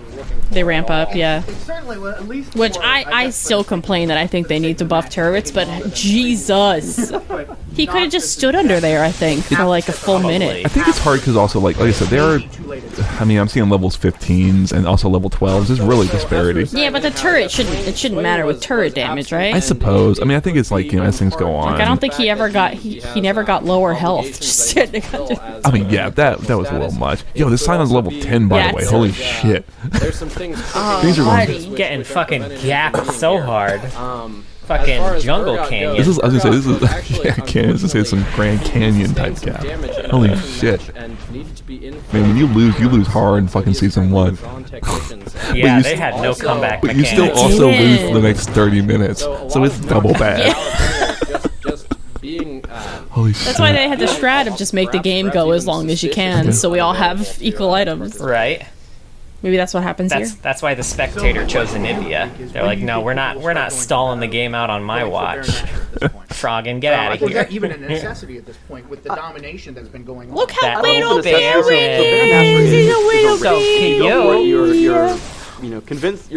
They ramp up, yeah. Certainly, at least Which I still complain that I think they need to buff turrets, but Jesus, he could have just stood under there. I think for like a full minute. I think it's hard because also like I said, there are. I mean, I'm seeing levels 15s and also level 12s. There's really disparity. Yeah, but the turret shouldn't matter with turret damage, right? I suppose. I mean, I think it's like as things go on. Like, I don't think he ever got he never got lower health. Just standing under. I mean, yeah, that was a little much. Yo, this sign is level 10 by the way. Holy shit. There's some things. These are getting fucking gapped so hard. Fucking Jungle Canyon. This is, I was gonna say, this is, yeah, Canyon. I was gonna say some Grand Canyon type gap. Holy shit. Man, when you lose hard in fucking season 1. Yeah, they had no comeback But you still also lose for the next 30 minutes. So it's double bad. Holy shit. That's why they had the strat of just make the game go as long as you can, so we all have equal items. Right. Maybe that's what happens here. That's why the spectator chose Anivia. They're like, no, we're not stalling the game out on my watch. Froggen, get out of here. That's even a necessity at this point with the domination that's been going on. Look how That little little Baron Baron. is. He's a little So cute. you're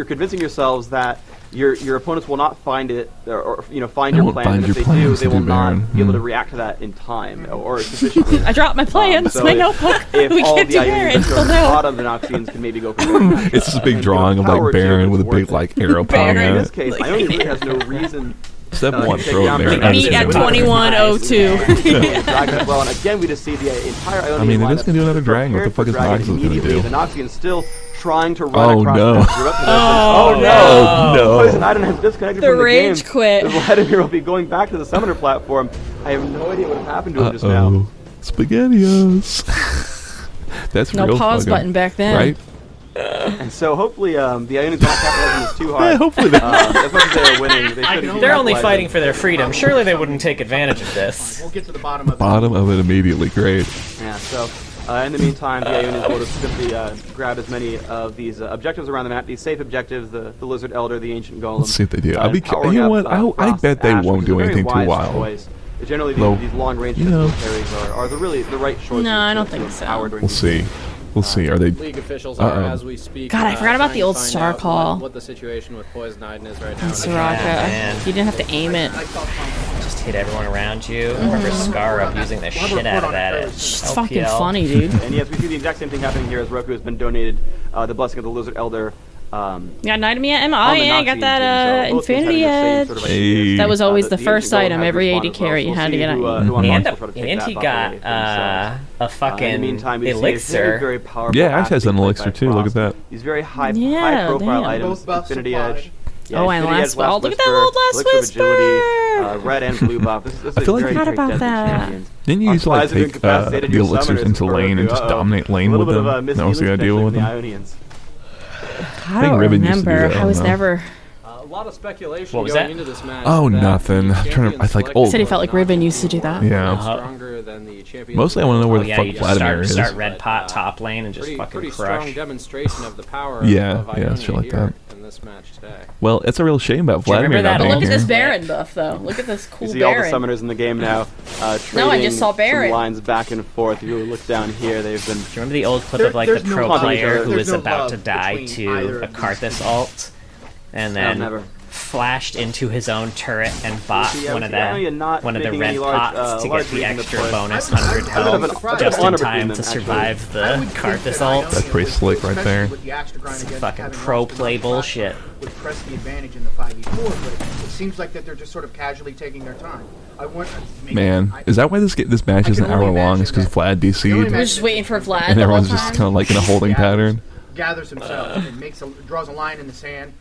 convincing yourselves that your opponents will not find it or find your plan, and if they do, they will not be able to react to that in time or sufficiently. I dropped my plans, so my notebook. If we all can't the do Ionians Baron. go to the bottom, the Noxians can maybe go for It's just a big drawing of like Baron with a big like arrow pointing in at this it. case, Ionia really has no reason. 7-1 throw Baron. Meet at 21:02. Dragon as well, and again we just see the entire Ionian I mean, they're lineup just gonna do another dragon. What the fuck is prepared for Noxus dragon gonna do? immediately. The Noxians still trying to run across no. the path. Oh, no. Poison Idol has disconnected The from the rage game. quit. Vladimir will be going back to the summoner platform. I have no idea what happened to him just now. SpaghettiOs. That's No real pause fucking, button back then. right? And so hopefully the Ionians aren't capitalizing this too hard. Yeah, hopefully they. As much as they're winning, they should. They're only fighting for their freedom. Surely they wouldn't take advantage of this. We'll get to the bottom of it. Bottom of it immediately. Great. Yeah, so in the meantime, the Ionians will just simply grab as many of these objectives around the map, these safe objectives, the Lizard Elder, the Ancient Golem. Let's see if they do. I'll be. powering You know up, what? I Frost bet they Ash, won't which is do a very anything too wise wild. choice. Generally, Though, these long-range you know. carries are the right choices. No, I don't to think so. empower during We'll these see. games. We'll see. Are they? League officials are, as we speak. God, I forgot about trying the to old find Star out Call. What the situation with Poison Iden is right now. And Soraka. man. You didn't have to aim it. Just hit everyone around you. Remember Scar abusing the shit out of that. It's fucking LPL. funny, dude. And yes, we see the exact same thing happening here as Roku has been donated the blessing of the Lizard Elder. Got Knight of me at Emma. on Oh, the yeah, I got Noxian that team. So both teams Infinity having the same Edge. sort of Hey. ideas. That was always the Ancient first Golem item has every respawned AD as well, carry so you had to we'll get see on. who unlocks And, will try to take that he off got away from themselves. a In the fucking meantime, we see a elixir. very powerful Yeah, Ash has Ash an being elixir played by too. Look at Frost. that. These very high Yeah, profile damn. items. Both buffs Infinity supplied. Edge. Oh, and Infinity last Edge, well, look at that Whisper, old last Elixir of Whisper. Agility, red and blue buff. This is I feel a like- very, Forgot very about deadly that. champions. Didn't you used to like Supplies have been take incapacitated the to elixirs summoners into for lane and just Roku. dominate A lane little with bit of them? a That was the misdealing idea with from the them. Ionians. I don't Riven used to do remember. that, I was though. never. A lot of speculation What was going that? into this match. Oh, that nothing. the I'm trying to- champions I was like, selected oh. Said he felt like was Riven not used to do that. Yeah. stronger than the champions. Mostly I want to know where Oh, the yeah, fuck you just Vladimir is. start red pot top lane and just pretty fucking strong crush. demonstration of the power Yeah, of yeah, Ionia shit like here that. in this match today. Well, it's a real shame about Do you remember Vladimir not that being Look at here. this Baron buff, though. Look at this cool You see all the Baron. summoners in the game now. No, I just saw trading Baron. some lines back and forth. If you look down here, they've been. Do you remember the old clip There- of like the there's no pro love. player who There's was no about love to die between either to a of these. Karthus ult and then never. flashed into his own turret and bought Yeah, one of Ionia not the making red any large, pots to large get the reason to extra push. bonus I would- 100 I would have health been- just in honor between time them, to actually. survive I the would think Karthus that ult. That's pretty slick right there. With the axe to grind against Fucking having pro lost the play last bullshit. Would press the advantage in the 5v4, but it seems like that they're just sort of casually taking their time. I want Man, is that why this match is I an can only hour long? Is because imagine Vlad The only DC'd We're just waiting for Vlad. and the whole everyone's just time. kind of like in a holding pattern? gathers himself and draws a line in the sand.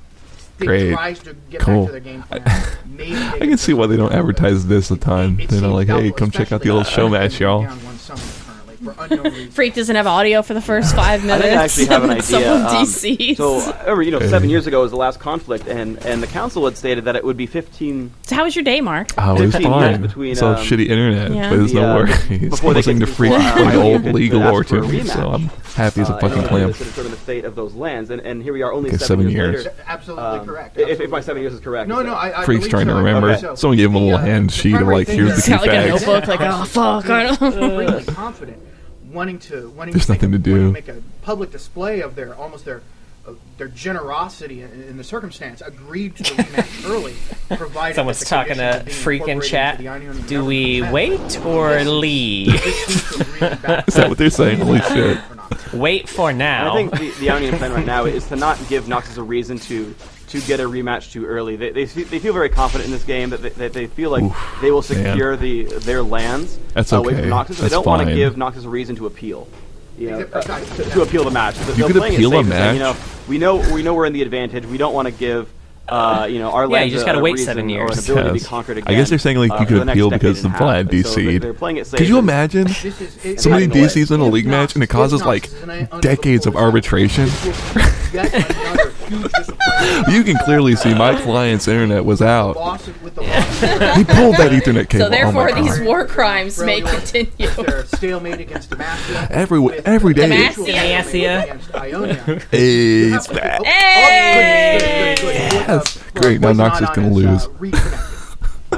Great. Tries to get Cool. back to their game plan. Maybe they I can see why they don't advertise this a ton. It They're not seems like, hey, doubtful, come check out the especially old show match, they're y'all. down one summoner currently for unknown reasons. Freak doesn't have audio for the first 5 I minutes. think I actually have an idea. Someone DCs. So, remember, 7 years ago was the last conflict, and the council had stated that it would be 15. So how was your day, Mark? Oh, it was 15 years fine. between, It's all shitty internet, Yeah. but there's no worries. before I'm they listening to could- Freak before, play Ionia old could legal ask lore for a to me, so rematch. I'm happy as a fucking in clamp. order to determine the fate of those lands, and here we are only Okay, 7 7 years years. later. Absolutely correct. If my 7 years is correct. No, no, I Freak's believe trying to so. remember. Okay, so Someone gave him a little the, hand the sheet of primary like, thing here's there the It's key got like a facts. notebook, like, oh fuck, I don't. Extremely confident, wanting to There's nothing to do. make a public display of their generosity in the circumstance. Agreed to the rematch early, provided Someone's that the talking conditions to of being Freak in incorporated chat. into the Ionian Do we government wait or leave? Is that what they're saying? Holy shit. Wait for And now. I think the Ionian plan right now is to not give Noxus a reason to get a rematch too early. They feel very confident in this game that they feel like they will secure their lands That's away okay. from Noxus. They That's don't want to fine. give Noxus a reason to appeal. You know, Exactly. to appeal the match. You could appeal a saying, match. we know we're in the advantage. We don't want to give our lands you just gotta a wait reason 7 or an years. ability to be Yes. conquered I again. guess they're saying like you for could the next appeal decade because the and a half. Vlad And so DC'd. they're playing it safe. Could you imagine somebody hiding away. DCs in a league match and it causes like decades of arbitration? You can clearly see my client's internet was out. He pulled that Ethernet cable. So therefore, oh my these God. war crimes may continue. Their stalemate against Demacia. Every day. Demacia. Hey, it's back. Yes. Great. Now Noxus is gonna lose.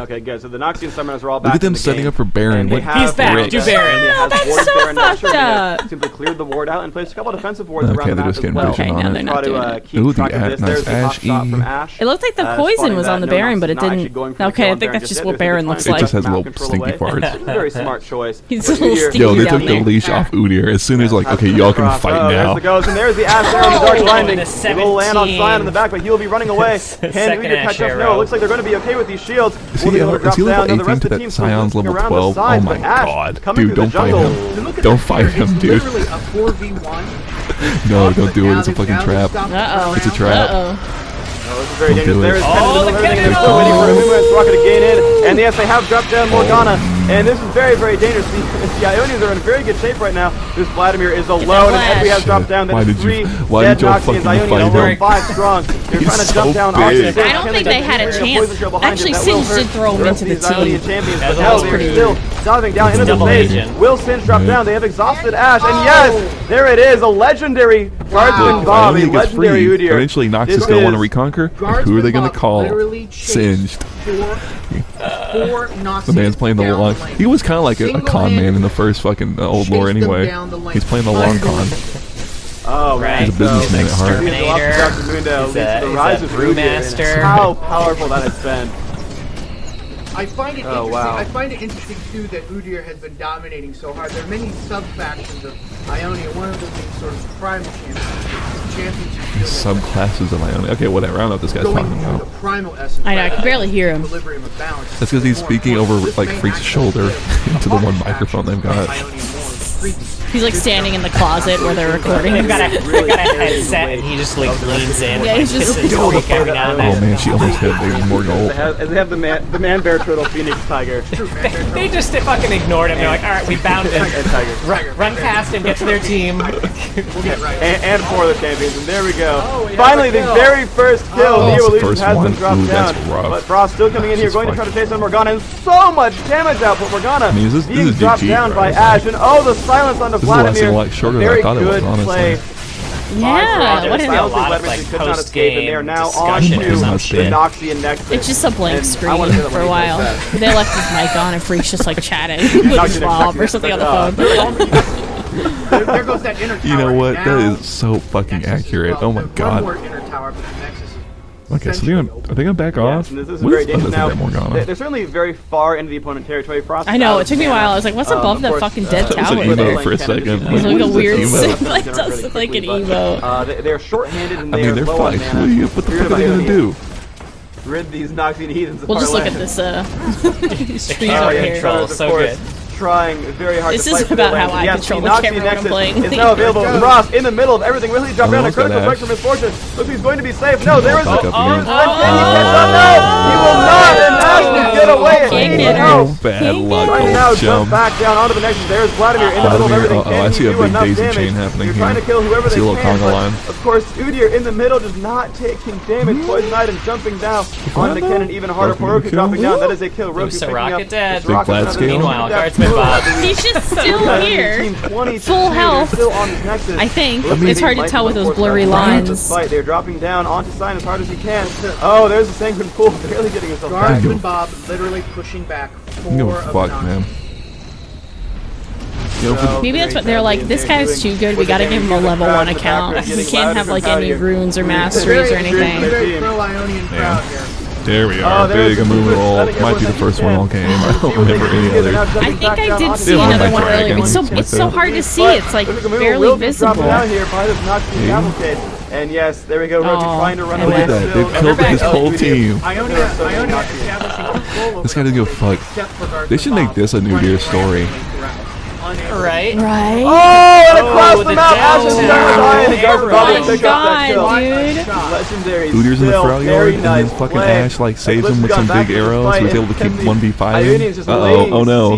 Okay, good. So the Noxian summoners are all back. Look at them setting up for Baron. He's back. Do Baron. Oh, that's so fucked up. Simply cleared the ward out and placed a couple of defensive wards around the map as well. Okay, now they're not doing it. Keep track of this. There's the hot shot from Ash. It looked like the poison was on the Baron, but it didn't. Okay, I think that's just what Baron looks like. It just has little stinky parts. Very smart choice. He's a little stinky. Yo, they took the leash off Udyr as soon as like, okay, y'all can fight now. And there's the Ash there on the Dark Blinding. He will land on Sion in the back, but he will be running away. Can Udyr catch up? No, it looks like they're going to be okay with these shields. Is he level 18 to that Sion's level 12? Oh my god. Dude, don't fight him. Don't fight him, dude. Literally a 4v1. No, don't do it. It's a fucking trap. It's a trap. This is very dangerous. There is the They're still waiting for a movement. Rocket to gain in. And yes, they have dropped down Morgana. And this is very, very dangerous. The Ionians are in very good shape right now. This Vladimir is alone. And Edwy has dropped down. Then three dead Noxians. Ionians are 5 strong. They're trying to jump down Oxygen. I don't think they had a chance. Actually, Singe did throw him into the team. But no, they're still diving down into the base. Will Singe drop down? They have exhausted Ash. And yes, there it is. A legendary Guardsman Bob. A legendary Udyr. Eventually, Noxus going to want to reconquer. Who are they going to call? Singed. The man's playing the long. He was kind of like a con man in the first fucking old lore anyway. He's playing the long con. Oh, right. He's a businessman at heart. He's a brewmaster. How powerful that has been. I find it interesting. Wow. I find it interesting too that Udyr has been dominating so hard. There are many sub-factions of Ionia. One of them being sort of primal champions. Subclasses of Ionia. Okay, whatever. I don't know what this guy's talking about. The primal essence. I know. I can barely hear him. That's because he's speaking over like Freak's shoulder into the one microphone they've got. He's like standing in the closet where they're recording. They've got a headset and he just like leans in. Yeah, he's just Freak every now and then. Oh man, she almost hit Big Morgul. They have the man bear turtle Phoenix Tiger. They just fucking ignored him. They're like, all right, we bound him. Run past him, get to their team. And 4 of the champions, and there we go. Finally, the very first kill. The Evolution has been dropped down. But Frost still coming in here, going to try to chase down Morgana, and so much damage output. Morgana being dropped down by Ash, and the silence on the Vladimir. A lot shorter than I thought it was, honestly. Yeah, what a lot of like post-game discussion or some shit. It's just a blank screen for a while. They left his mic on and Freak's just like chatting with Rob or something on the phone. There goes that inner tower. You know what? That is so fucking accurate. Oh my god. Okay, so are they gonna back off? This is very dangerous now. They're certainly very far into the opponent territory. Frost. I know. It took me a while. I was like, "What's above that fucking dead tower?" It was like emo for a second. It was like a weird. It does look like an emo. They're short-handed and they're fine. What the fuck are they gonna do? Rid these Noxian heathens. We'll just look at this. Trees over here. So good. Trying very hard this to is about how I control the camera when I'm playing. It's now available. Frost in the middle of everything. Will he drop down a critical break from Misfortune? Looks like he's going to be safe. No, there is a... Can he catch up? No! He will not! And Ash will get away. Can't get her. Bad luck. Right now, jump back down onto the Nexus. There's Vladimir in the middle of everything. I see a big daisy chain happening here. Trying to kill whoever they can. Line. Of course, Udyr in the middle does not taking damage. Poison Item jumping down on the cannon. Even harder for Roku dropping down. That is a kill. Roku picking up. Dead. Big Vlad scale. Meanwhile, Guardsman Bob. He's just still here. Full health. I think. It's hard to tell with those blurry lines. They're dropping down onto Sign as hard as he can. Oh, there's the Sanguine Pool barely getting himself back. Guardsman Bob literally pushing back 4 of fuck, man. Maybe that's what they're like. This guy's too good. We gotta give him a level 1 account. We can't have like any runes or masteries or anything. There we are. Big movement roll. Might be the first one all game. I don't remember any other. I think I did see another one earlier. It's so hard to see. It's like barely visible. And yes, there we go. Roki trying to run away. Look at that. They've killed his whole team. This guy doesn't give a fuck. They should make this a New Year's story. Right? Right. Oh, and across the map, Ash is legendary. Udyr's in the Frog Yard, and then fucking Ash like saves him with some big arrows, so he's able to keep 1v5. Oh no.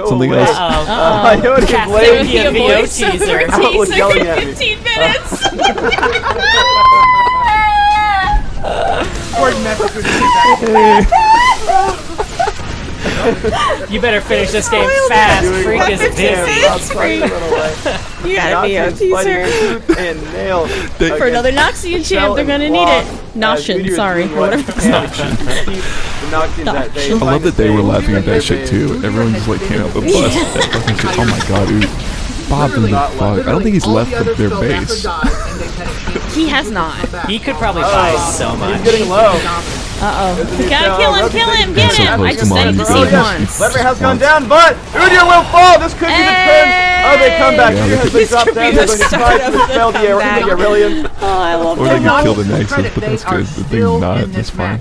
Something else. Ionian Blade. VO teaser. 15 minutes. You better finish this game fast. Freak is busy. You gotta be a teaser. For another Noxian champ, they're gonna need it. Noxian, sorry. Or whatever. I love that they were laughing at that shit too. Everyone just like came out the bus. That fucking shit. Oh my god, dude. Bob doesn't fuck. I don't think he's left their base. He has not. He could probably buy so much. He's getting low. Uh-oh. Gotta kill him, get him! I just need to see once. Lever has gone down, but Ionia will fall! This could be the turn of a comeback here as they drop down. They're going to try to dispel the Aurelian. Oh, I love or that. they can kill the Nexus, but that's good. But they're not. That's fine.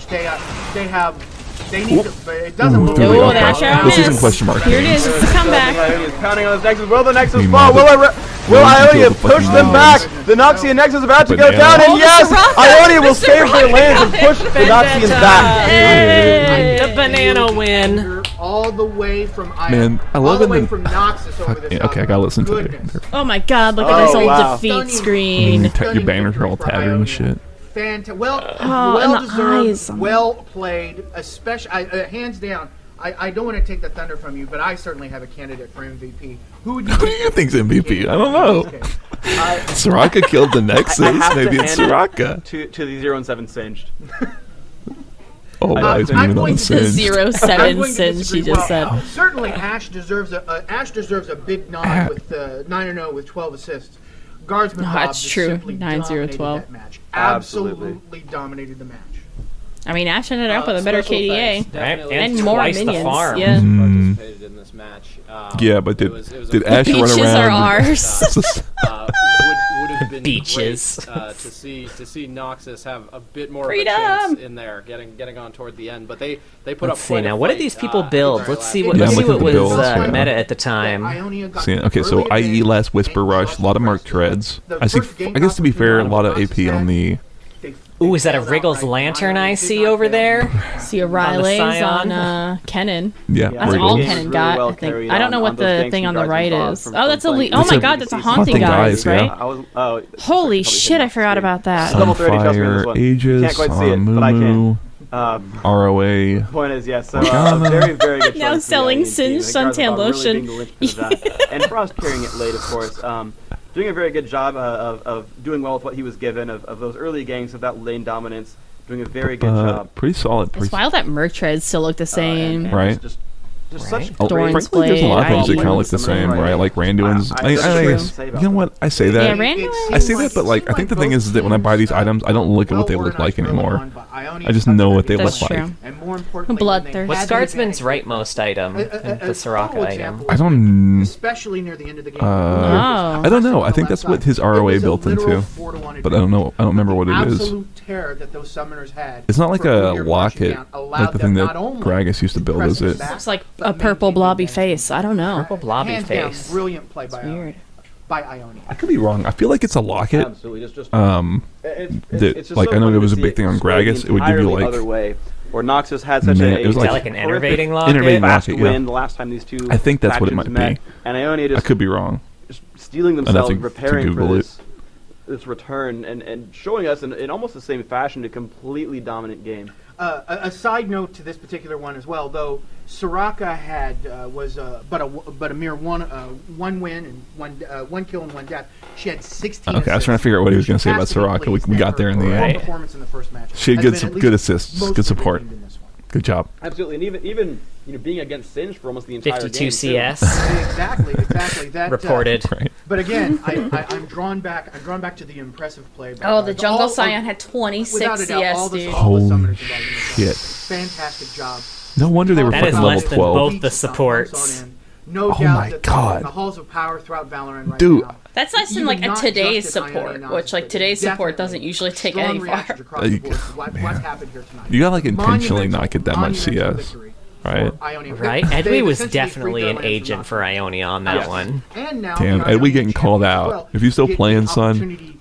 They need to, it doesn't look Oh, like that shot this isn't question mark. Here it is, it's a comeback. Ionia's pounding on his Nexus. Will the Nexus fall? Will Ionia push them back? The Noxian Nexus is about to go down, and yes, Ionia will save their lands and push the Noxians back. The banana win. All the way from Man, I love all the way it. from Noxus over this. Okay, I gotta listen to it. Oh my god, look at this old defeat screen. Your banners are all tattered and shit. Well deserved, well played, especially hands down. I don't want to take the thunder from you, but I certainly have a candidate for MVP. Who do you think's MVP? I don't know. Soraka killed the Nexus. Maybe it's Soraka. To the 0-7 Singed. Oh, why is I'm going to the 0-7 Singed, she just said. Certainly, Ashe deserves a big nod with 9-0 with 12 assists. Guardsman Bob that's true. 9-0-12. Absolutely dominated the match. I mean, Ashe ended up with a better KDA and more twice minions. The farm. Yeah. Participated in this match. Yeah, but did Ashe run beaches around? Are ours. Would have been beaches great, to see Noxus have a bit more Freedom! of a chance in there, getting on toward the end. But they put Let's up. See now, what did these people build? Let's see what Yeah, was meta at the time. Okay, so IE last Whisper Rush, a lot of Mark Treads. I guess to be fair, a lot of AP on the. Ooh, is that a Wriggles Lantern I see over there? See a Riley's on Kennen. Yeah, that's all Kennen got. I think. I don't know what the thing on the right is. Oh, that's a. Oh my god, that's a haunting guys, right? Holy shit, I forgot about that. Sunfire, Aegis, Mumu, ROA. Point is, yes. So very, very good. Now selling Singed suntan lotion. And Frost carrying it late, of course. Doing a very good job of doing well with what he was given of those early games of that lane dominance. Doing a very good job. Pretty solid. It's wild that Merc treads still look the same. Right. Just such Doran's frankly, there's a lot of things that Blade. kind of look the same, right? Like Randuin's. I guess, you know what? I say that. Yeah, Randuin. I say that, but like, I think the thing is that when I buy these items, I don't look at what they look like anymore. I just know what they look like. Bloodthirst. What's Guardsman's rightmost item? The Soraka item. I don't. Especially near the end of the game. I don't know. I think that's what his ROA built into, but I don't know. I don't remember what it is. Terror that those summoners had. It's not like a locket, like the thing that Gragas used to build, is it? Looks like a purple blobby face. I don't know. Purple blobby face. Brilliant play by weird. By Ionia. I could be wrong. I feel like it's a locket. Absolutely. It's just like I know there was a big thing on Gragas. It would give you like. Other way. Or Noxus had such a. It was like an innervating locket. Innervating locket, yeah. Win the last time these two. I think that's what it might met, be. And Ionia just. I could be wrong. Just stealing themselves, preparing for this return, and showing us in almost the same fashion a completely dominant game. A side note to this particular one as well, though Soraka had was but a mere one win and one kill and one death. She had 16. Okay, I was trying to figure out what he was going to say about Soraka. We got there in the end. Performance in the first match. She had good assists, good support. Good job. Absolutely, and even being against Singed for almost the entire 52 game. CS. Exactly. That reported. Right. But again, I'm drawn back to the impressive play. Oh, the Jungle Scion had 26 CS, dude. Holy shit! Fantastic job. No wonder they were that fucking level 12. Both the supports. No doubt that the halls of power throughout Valorant right now. That's less than like a today's support, which like today's support doesn't usually take any far. What's happened here tonight? You gotta like intentionally not get that much CS, right? Right. Edwy was definitely an agent for Ionia on that one. Damn, Edwy getting called out. If you're still playing, son.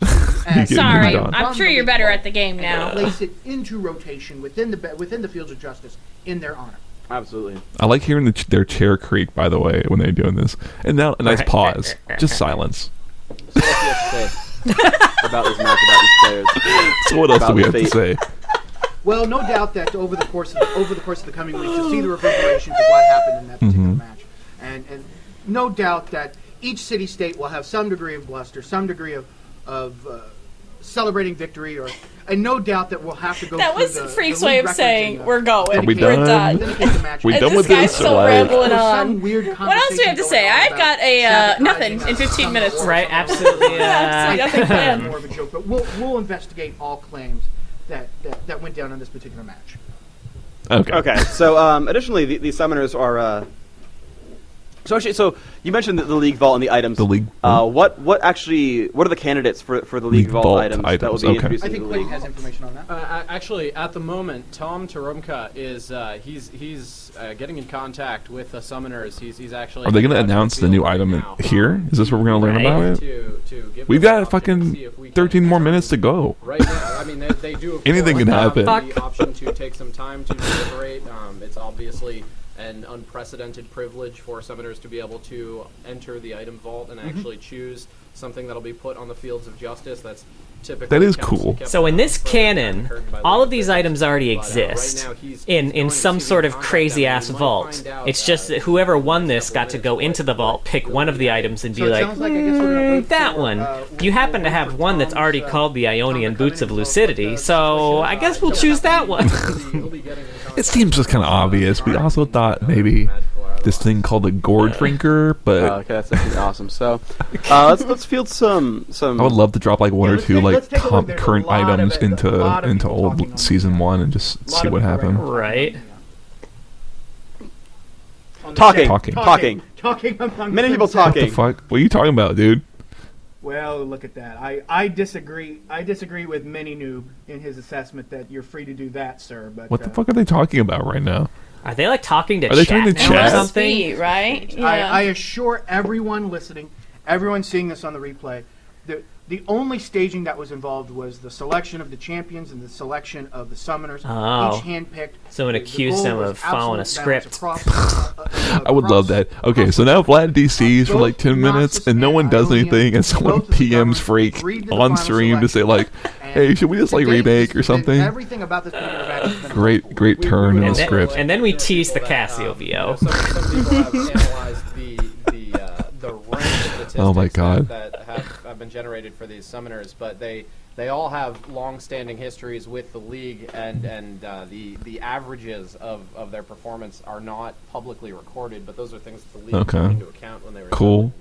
Sorry, I'm sure you're better at the game now. Place it into rotation within the fields of justice in their honor. Absolutely. I like hearing their chair creak, by the way, when they're doing this. And now a nice pause. Just silence. So what do you have to say about this match, about these players? So what else do we have to say? Well, no doubt that over the course of the coming weeks, you'll see the reverberations of what happened in that particular match, and no doubt that each city-state will have some degree of bluster, some degree of celebrating victory, and no doubt that we'll have to go. That was Freak's way of saying we're going. Are we done? We're done. We done with this? Guy's still rambling on. What else do we have to say? I've got a nothing in 15 minutes. Right, absolutely. Nothing planned. More of a joke, but we'll investigate all claims that went down in this particular match. Okay. So additionally, the summoners are. So you mentioned the League Vault and the items. The League. What are the candidates for the League Vault items that will be introduced? I think Clayton has information on that. Actually, at the moment, Tom Tarumka is he's getting in contact with the summoners. He's actually. Are they going to announce the new item here? Is this where we're going to learn about it? We've got fucking 13 more minutes to go. Right now, I mean, they do. Anything can happen. The option to take some time to deliberate. It's obviously an unprecedented privilege for summoners to be able to enter the item vault and actually choose something that'll be put on the fields of justice. That's typically that is cool. So in this canon, all of these items already exist in some sort of crazy ass vault. It's just that whoever won this got to go into the vault, pick one of the items, and be like, that one. You happen to have one that's already called the Ionian Boots of Lucidity, so I guess we'll choose that one. It seems just kind of obvious. We also thought maybe this thing called a gore drinker, but okay, that's actually awesome. So let's field some. I would love to drop like one or two like current items into old season 1 and just see what happened. Right. Talking. Many people talking. What the fuck? What are you talking about, dude? Well, look at that. I disagree. I disagree with Mini Noob in his assessment that you're free to do that, sir. But what the fuck are they talking about right now? Are they like talking to Are they trying to chat? Or something? Right? Yeah. I assure everyone listening, everyone seeing this on the replay, the only staging that was involved was the selection of the champions and the selection of the summoners, each handpicked. Someone accused them of following a script. I would love that. Okay, so now Vlad DCs for like 10 minutes and no one does anything, and someone PMs Freak on stream to say like, hey, should we just like remake or something? Everything about this great turn in the script. And then we tease the Casio VO. Some people have analyzed the rank statistics Oh my God. that have been generated for these summoners, but they all have long-standing histories with the league, and the averages of their performance are not publicly recorded, but those are things that the league took into account when they were cool.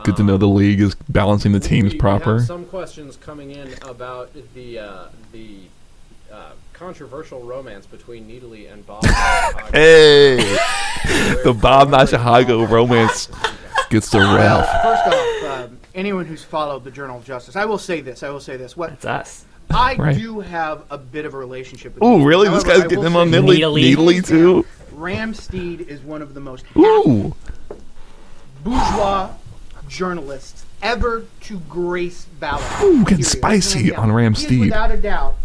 Good to know the league is balancing the teams proper. We have some questions coming in about the controversial romance between Needly and Bob. Hey, the Bob Mashahago romance gets the ref. First off, anyone who's followed the Journal of Justice, I will say this. That's us. I do have a bit of a relationship with Ooh, really? This guy's getting him on Needly too? Ramsteed is one of the most bourgeois journalists ever to grace ballot. Ooh, getting spicy on Ramsteed. He is without a doubt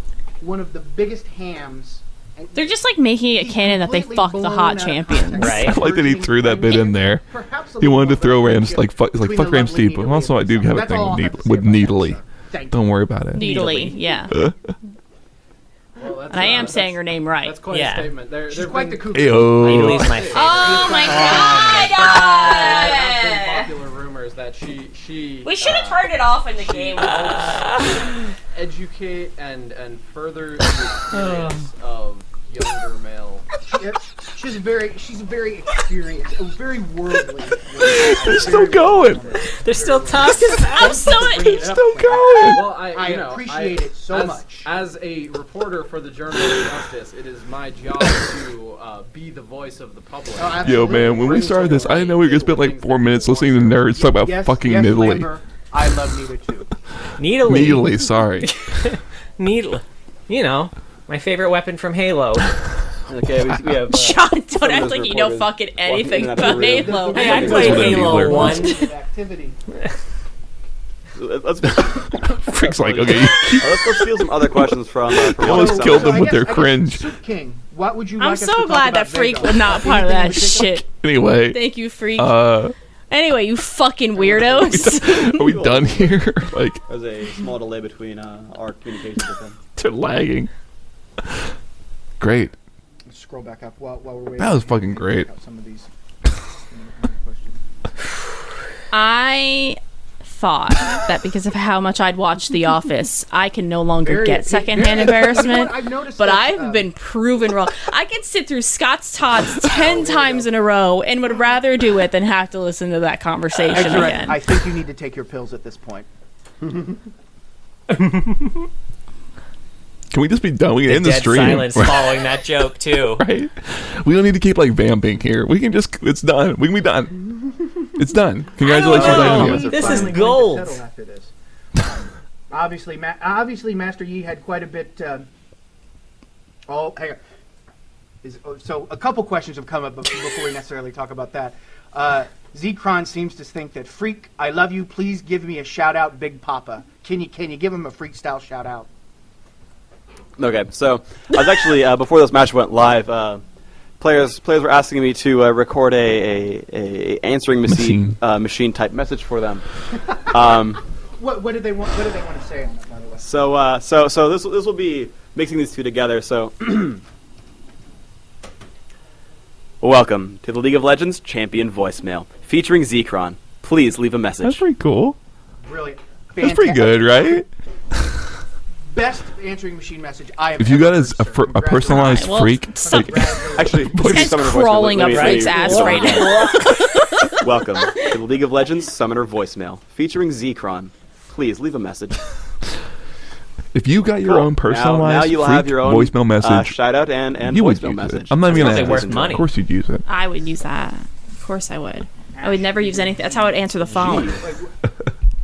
one of the biggest hams. They're just like making it canon that they fuck the hot champions. Right. I like that he threw that bit in there. He wanted to throw Rams like fuck Ramsteed, but also I do have a thing with Needly. Don't worry about it. Needly, yeah. Well, and I am saying her name right. That's quite a statement. She's quite the cuckoo. Needly's my favorite. Oh my God! There have been popular rumors that she we should have turned it off in the game. Educate and further the experience of younger male. She's very experienced, very worldly. They're still going. They're still talking. I'm so They're still going. Well, I appreciate it so much. As a reporter for the Journal of Justice, it is my job to be the voice of the public. Yo, man, when we started this, I didn't know we were gonna spend like 4 minutes listening to nerds talk about fucking Needly. I love Needly too. Needly, sorry. Needly. You know, my favorite weapon from Halo. Okay, we have. John, don't act like you know fucking anything about Halo. Hey, I played Halo 1. Activity. Let's Freak's like, okay. let's steal some other questions from. They almost killed them with their cringe. King, what would you? I'm so glad that Freak was not part of that shit. Anyway. Thank you, Freak. Anyway, you fucking weirdos. Are we done here? Like, there's a small delay between our communications with them. They're lagging. Great. Let's scroll back up while we're waiting. That was fucking great. Some of these. I thought that because of how much I'd watched The Office, I can no longer get secondhand embarrassment. But I've been proven wrong. I can sit through Scott's Tots 10 times in a row and would rather do it than have to listen to that conversation again. I think you need to take your pills at this point. Can we just be done? We can end the stream. Silence following that joke too. Right? We don't need to keep like vamping here. We can just. It's done. We can be done. It's done. Congratulations, Ionia. This is gold. After this. Obviously, Master Yi had quite a bit. Hang on. So a couple questions have come up before we necessarily talk about that. Zekron seems to think that Freak, I love you. Please give me a shout out, Big Papa. Can you give him a Freak style shout out? Okay, so I was actually before this match went live. Players were asking me to record a answering machine type message for them. What did they want? What did they want to say on that, by the way? So this will be mixing these two together. So welcome to the League of Legends Champion Voicemail featuring Zekron. Please leave a message. That's pretty cool. Brilliant. That's pretty good, right? Best answering machine message I have. If you got a personalized Freak, actually, he's crawling up Freak's ass right now. Welcome to the League of Legends Summoner Voicemail featuring Zekron. Please leave a message. If you got your own personalized now you'll have your own voicemail message, shout out and you voicemail message. I'm not even going to worth money. Of course you'd use it. I would use that. Of course I would. I would never use anything. That's how I'd answer the phone.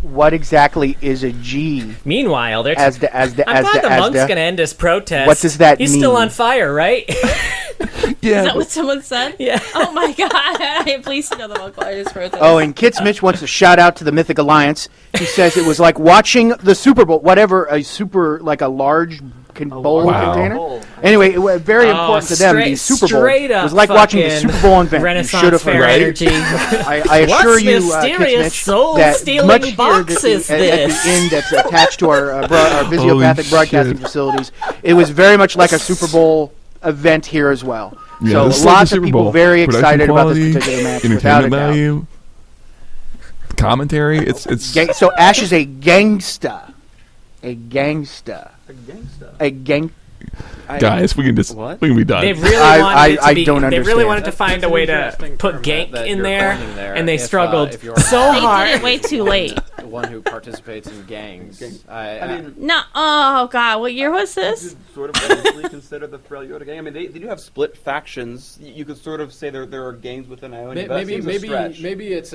What exactly is a G? Meanwhile, they're I'm glad the monk's going to end his protest. What does that mean? He's still on fire, right? Yeah. Is that what someone said? Yeah. Oh my god! I am pleased to know the monk his protest. Oh, and Kits Mitch wants to shout out to the Mythic Alliance. He says it was like watching the Super Bowl, whatever, like a large bowl container. Anyway, it was very important to them. The Super Bowl was like watching the Super Bowl event. Renaissance Fair energy. I assure you, Kits Mitch, that much box here is at this? the end that's attached to our Visiopathic broadcasting facilities, it was very much like a Super Bowl event here as well. Yeah, so lots of people very excited about this particular match. Without a doubt. Commentary, it's so Ash is a gangsta. Guys, we can be done. They really wanted to find a way to put gank in there, and they struggled so hard. They did it way too late. The one who participates in gangs. No. Oh god, what year was this? Sort of loosely consider the Frail Yoda gang. I mean, they do have split factions. You could sort of say there are gangs within Ionia. Maybe it's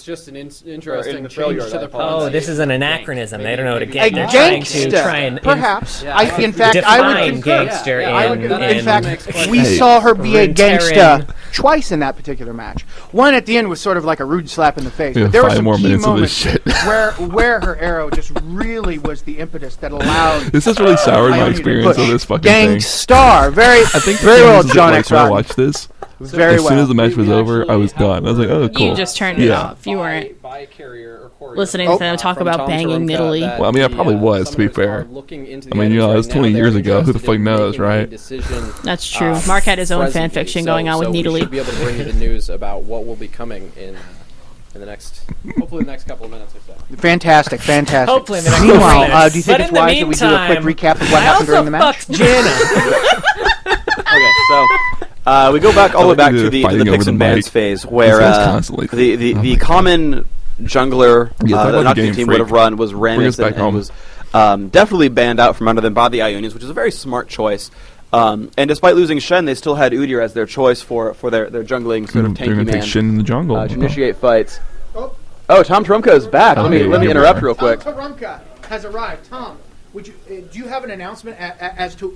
just an interesting change to the. Oh, this is an anachronism. They don't know what a gang. A gangster, perhaps. In fact, I would gangster. In fact, we saw her be a gangsta twice in that particular match. One at the end was sort of like a rude slap in the face. But there were some key moments where her arrow just really was the impetus that allowed. This has really soured my experience of this fucking thing. Gangstar, I think very well, John X. I watched this. Very as soon as the match was over, I was done. I was like, oh, cool. You just turned it off. You weren't listening to them talk about banging Italy. Well, I mean, I probably was, to be fair. I mean, that was 20 years ago. Who the fuck knows, right? That's true. Mark had his own fan fiction going on with Needly. We should be able to bring you the news about what will be coming in the next, hopefully the next couple of minutes or so. Fantastic. Hopefully in the next Meanwhile, do you think it's wise that we do a quick recap of what happened during the match? Okay, so we go back all the way back to the picks and bans phase, where the common jungler the Noxus team would have run was Rammus and was definitely banned out from under them by the Ionians, which is a very smart choice. And despite losing Shen, they still had Udyr as their choice for their jungling sort of tanky man Shen in the jungle to initiate fights. Oh, Tom Tarumka is back. Let me interrupt real quick. Tom Tarumka has arrived. Tom, would you do you have an announcement as to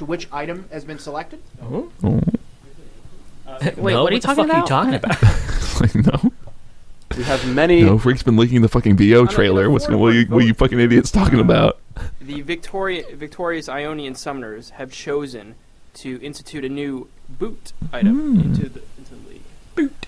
which item has been selected? Wait, what are you talking about? Like, no. We have many. No, Freak's been leaking the fucking VO trailer. What you fucking idiots talking about? The victorious Ionian summoners have chosen to institute a new boot item into the league. Boot.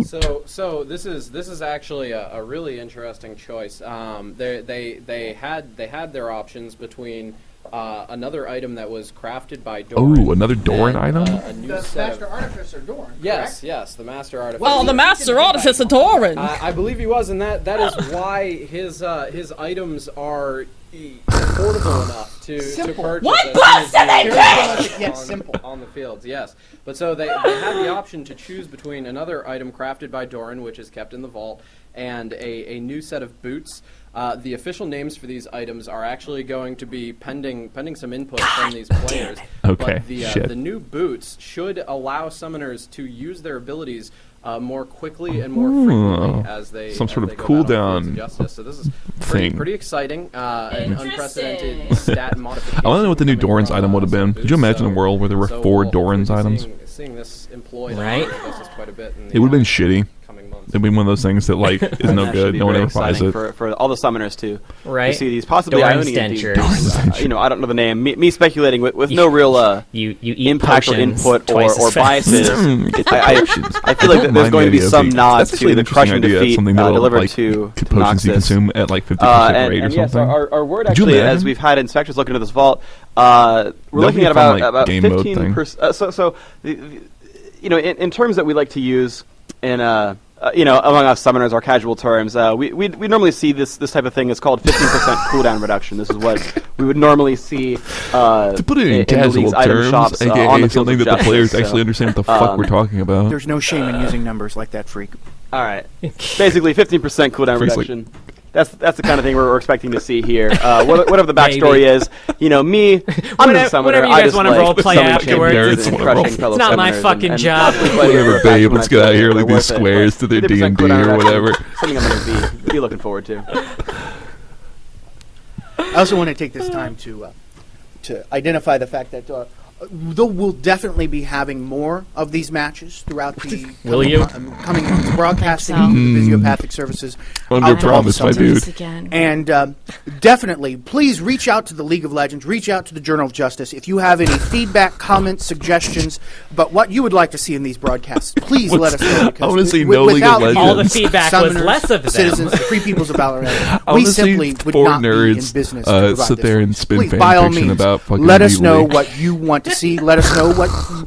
So this is actually a really interesting choice. They had their options between another item that was crafted by Doran. Oh, another Doran item? A new The set Master Artificer Doran, Yes, correct? yes, the Master Artificer. Well, the Master Artificer Doran. I believe he was, and that is why his items are affordable enough to purchase. What bus did they pick? Yes, simple. On the fields, yes. But so they have the option to choose between another item crafted by Doran, which is kept in the vault, and a new set of boots. The official names for these items are actually going to be pending some input from these players. Okay, But the new boots should allow summoners to use their abilities more quickly and more frequently as they some sort as of they go battle cooldown Fields of Justice. So this is thing. pretty exciting, an unprecedented stat modification. I want to know what the new coming Doran's from, item would have been. some Could you imagine a boots. world where there were So 4 we'll Doran's be items? seeing this employed Right? on Justice quite a bit in the, It would have been shitty. coming months. It'd be one of those things that like is no That should good. be No one very ever buys exciting it. for all the summoners to see these possibly Doran's Ionian dentures. dudes. I don't know the name. Me speculating with no real You eat impact or potions input or twice as fast. biases. I feel like there's going to be some nod to the crushing defeat delivered like, to potions you Noxus. consume at like 50% rate or And yes, something. our word Could you actually, as imagine? we've had inspectors look into this vault, we're looking at fun, like, about game mode thing. 15%. So in terms that we like to use in among us summoners, our casual terms, we normally see this type of thing is called 15% cooldown reduction. This is what we would normally see to put it in the casual league's item terms, shops, on aka the something fields that of the players justice, actually understand what the fuck we're talking about. There's no shame in using numbers like that, freak. All right, basically 15% cooldown Freak's reduction. That's the kind of thing we're expecting to see here. Whatever the backstory is, me, I'm the summoner. Whatever you I guys just wanna like roleplay summoning afterwards, champions and it's crushing fellow not my summoners fucking and job. Whatever, babe. Let's get out here like these squares to their 50% D&D cooldown or reduction, whatever. Something I'm going to be looking forward to. I also want to take this time to identify the fact that though we'll definitely be having more of these matches throughout the coming months, broadcasting I think so. the physiopathic services. Under out to all the promise, my summoners. dude. Again. And definitely, please reach out to the League of Legends, reach out to the Journal of Justice. If you have any feedback, comments, suggestions, but what you would like to see in these broadcasts, please let us know. I wanna see wi- no League of without Legends. you, All the feedback was summoners, less of them. citizens, the free peoples of Ballarat, I we wanna see simply would 4 not be in nerds, business to provide sit this there for and you. spin Please, fan by all fiction means, about fucking let us Elite know League. what you want to see. Let us know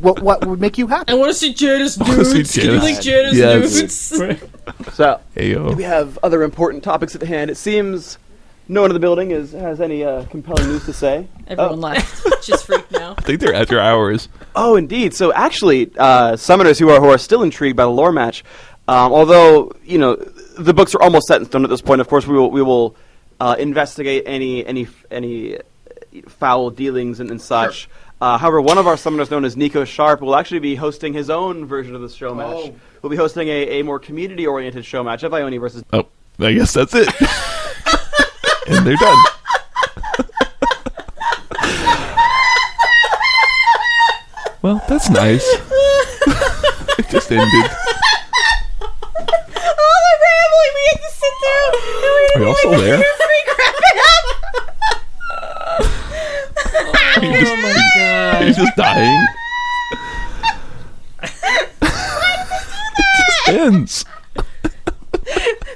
what would make you happy. I want to see Janice wanna see dudes. Can you Janice. like Janice Yes. dudes? So Ayo. we have other important topics at hand. It seems no one in the building has any compelling news to say. Everyone left. Just freak now. I think they're after hours. Oh, indeed. So actually, summoners who are still intrigued by the lore match, although the books are almost set in stone at this point. Of course, we will investigate any foul dealings and such. Sure. However, one of our summoners, known as Nico Sharp, will actually be hosting his own version of the show match. Oh. We'll be hosting a more community-oriented show match of Ionia versus. Oh, I guess that's it. And they're done. Well, that's nice. It just ended. All the rambling we had to sit through. Are y'all still there? Oh my god. He's just dying. It just ends.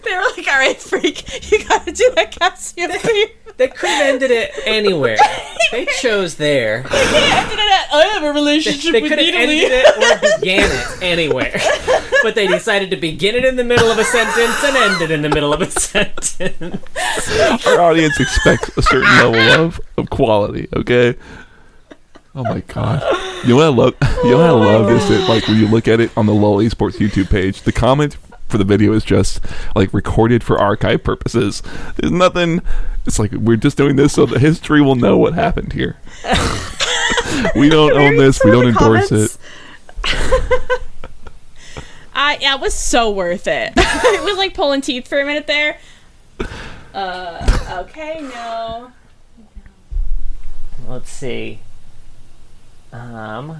They were like, all right, freak, you gotta do that Cassio thing. They could have ended it anywhere. They chose there. I have a relationship They with could have Italy. ended it or began it anywhere. But they decided to begin it in the middle of a sentence and end it in the middle of a sentence. Our audience expects a certain level of quality, okay? Oh my god. You know what I love is that like when you look at it on the LoL Esports YouTube page, the comment for the video is just like recorded for archive purposes. There's nothing. It's like we're just doing this so the history will know what happened here. We don't own this. We don't endorse it. It was so worth it. It was like pulling teeth for a minute there. Okay, no. Let's see.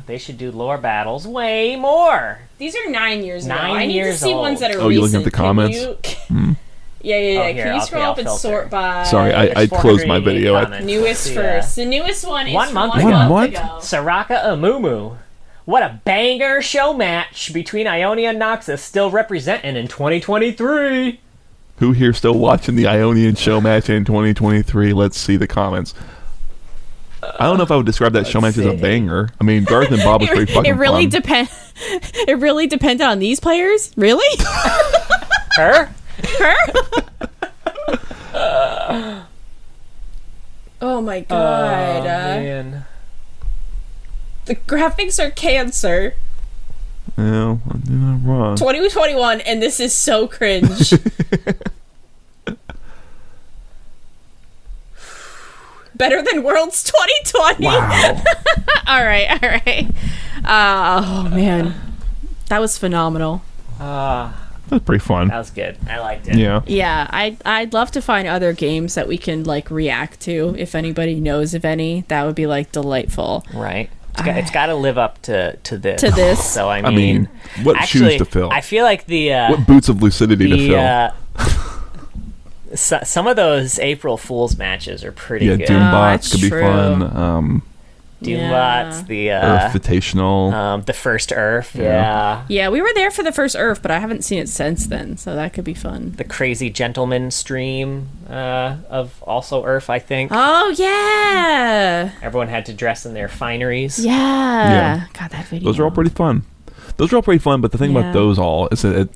They should do lore battles way more. These are 9 years now. 9 I need to years see old. ones that are Oh, recent. you're looking at the comments? Yeah. Oh, here, Can you scroll I'll up and filter. sort by Sorry, I closed my video. newest first? The newest one is 1 from month 1 ago. month What? ago. Soraka Amumu. What a banger show match between Ionia and Noxus, still representing in 2023. Who here still watching the Ionian show match in 2023? Let's see the comments. I don't know if I would describe that Showmatch as a banger. I mean, Garth and Bob was pretty fucking It really fun. It really depended on these players? Really? Her? Oh my god. Oh, man. The graphics are cancer. No, you're not wrong. 2021, and this is so cringe. Better than Worlds 2020. Wow. all right. Oh man, that was phenomenal. That was pretty fun. That was good. I liked it. Yeah. Yeah, I'd love to find other games that we can like react to. If anybody knows of any, that would be like delightful. Right. It's got to live up to this. To this. So I mean, what actually, shoes to fill? I feel like what boots of lucidity to fill? Some of those April Fool's matches are pretty good. Doombots could be true. fun. Doombots, the Earth-vitational. the first Earth, yeah. We were there for the first Earth, but I haven't seen it since then, so that could be fun. The Crazy Gentleman stream of also Earth, I think. Oh yeah, Everyone had to dress in their fineries. yeah. God, that video. Those are all pretty fun. But the thing about those all is that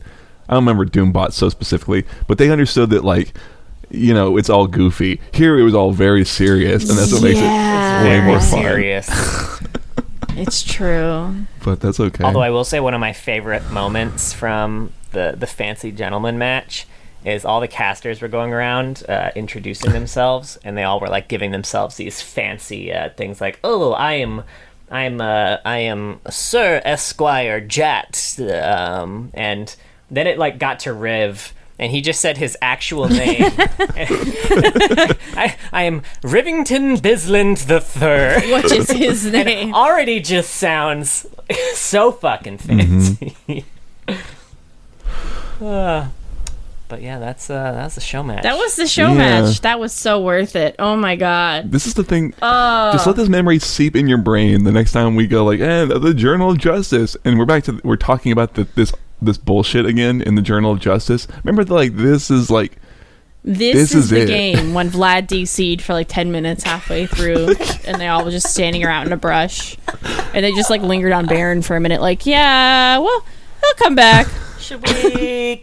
I don't remember Doombot so specifically, but they understood that, like, you know, it's all goofy. Here it was all very serious, and that's what makes it way more fun. Serious. It's true. But that's okay. Although I will say one of my favorite moments from the Fancy Gentleman match is all the casters were going around introducing themselves, and they all were like giving themselves these fancy things like, "Oh, I am Sir Esquire Jat," and then it like got to Riv, and he just said his actual name. I am Rivington Bisland III. Which is his name. And it already just sounds so fucking fancy. But yeah, that's the show match. That was the show match. That was so worth it. Oh my god. This is the thing. Just let this memory seep in your brain the next time we go like, the Journal of Justice, and we're talking about this bullshit again in the Journal of Justice. Remember, this is the game when Vlad DC'd for like 10 minutes halfway through, and they all were just standing around in a brush, and they just like lingered on Baron for a minute, like, yeah, well, they'll come back.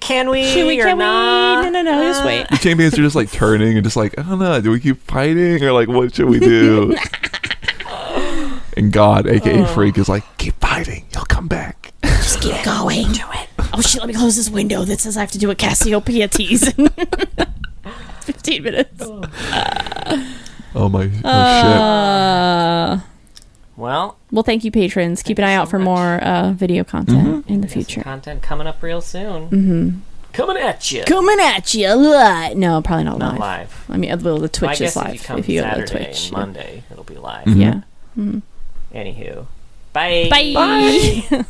Can we? No, just wait. The champions are just like turning and just like, I don't know, do we keep fighting or like what should we do? And God, aka Freak, is like, keep fighting, you'll come back. Just keep going. Do it. Oh shit, let me close this window that says I have to do a Cassiopeia tease. 15 minutes. Shit. Well, thank you, patrons. Keep an eye out for more video content in the future. Content coming up real soon. Coming at you. Live. No, probably not Not live. live. I mean, the Twitch is live. If you go to Saturday Twitch, and Monday, it'll be live. Yeah. Anywho, bye. Bye.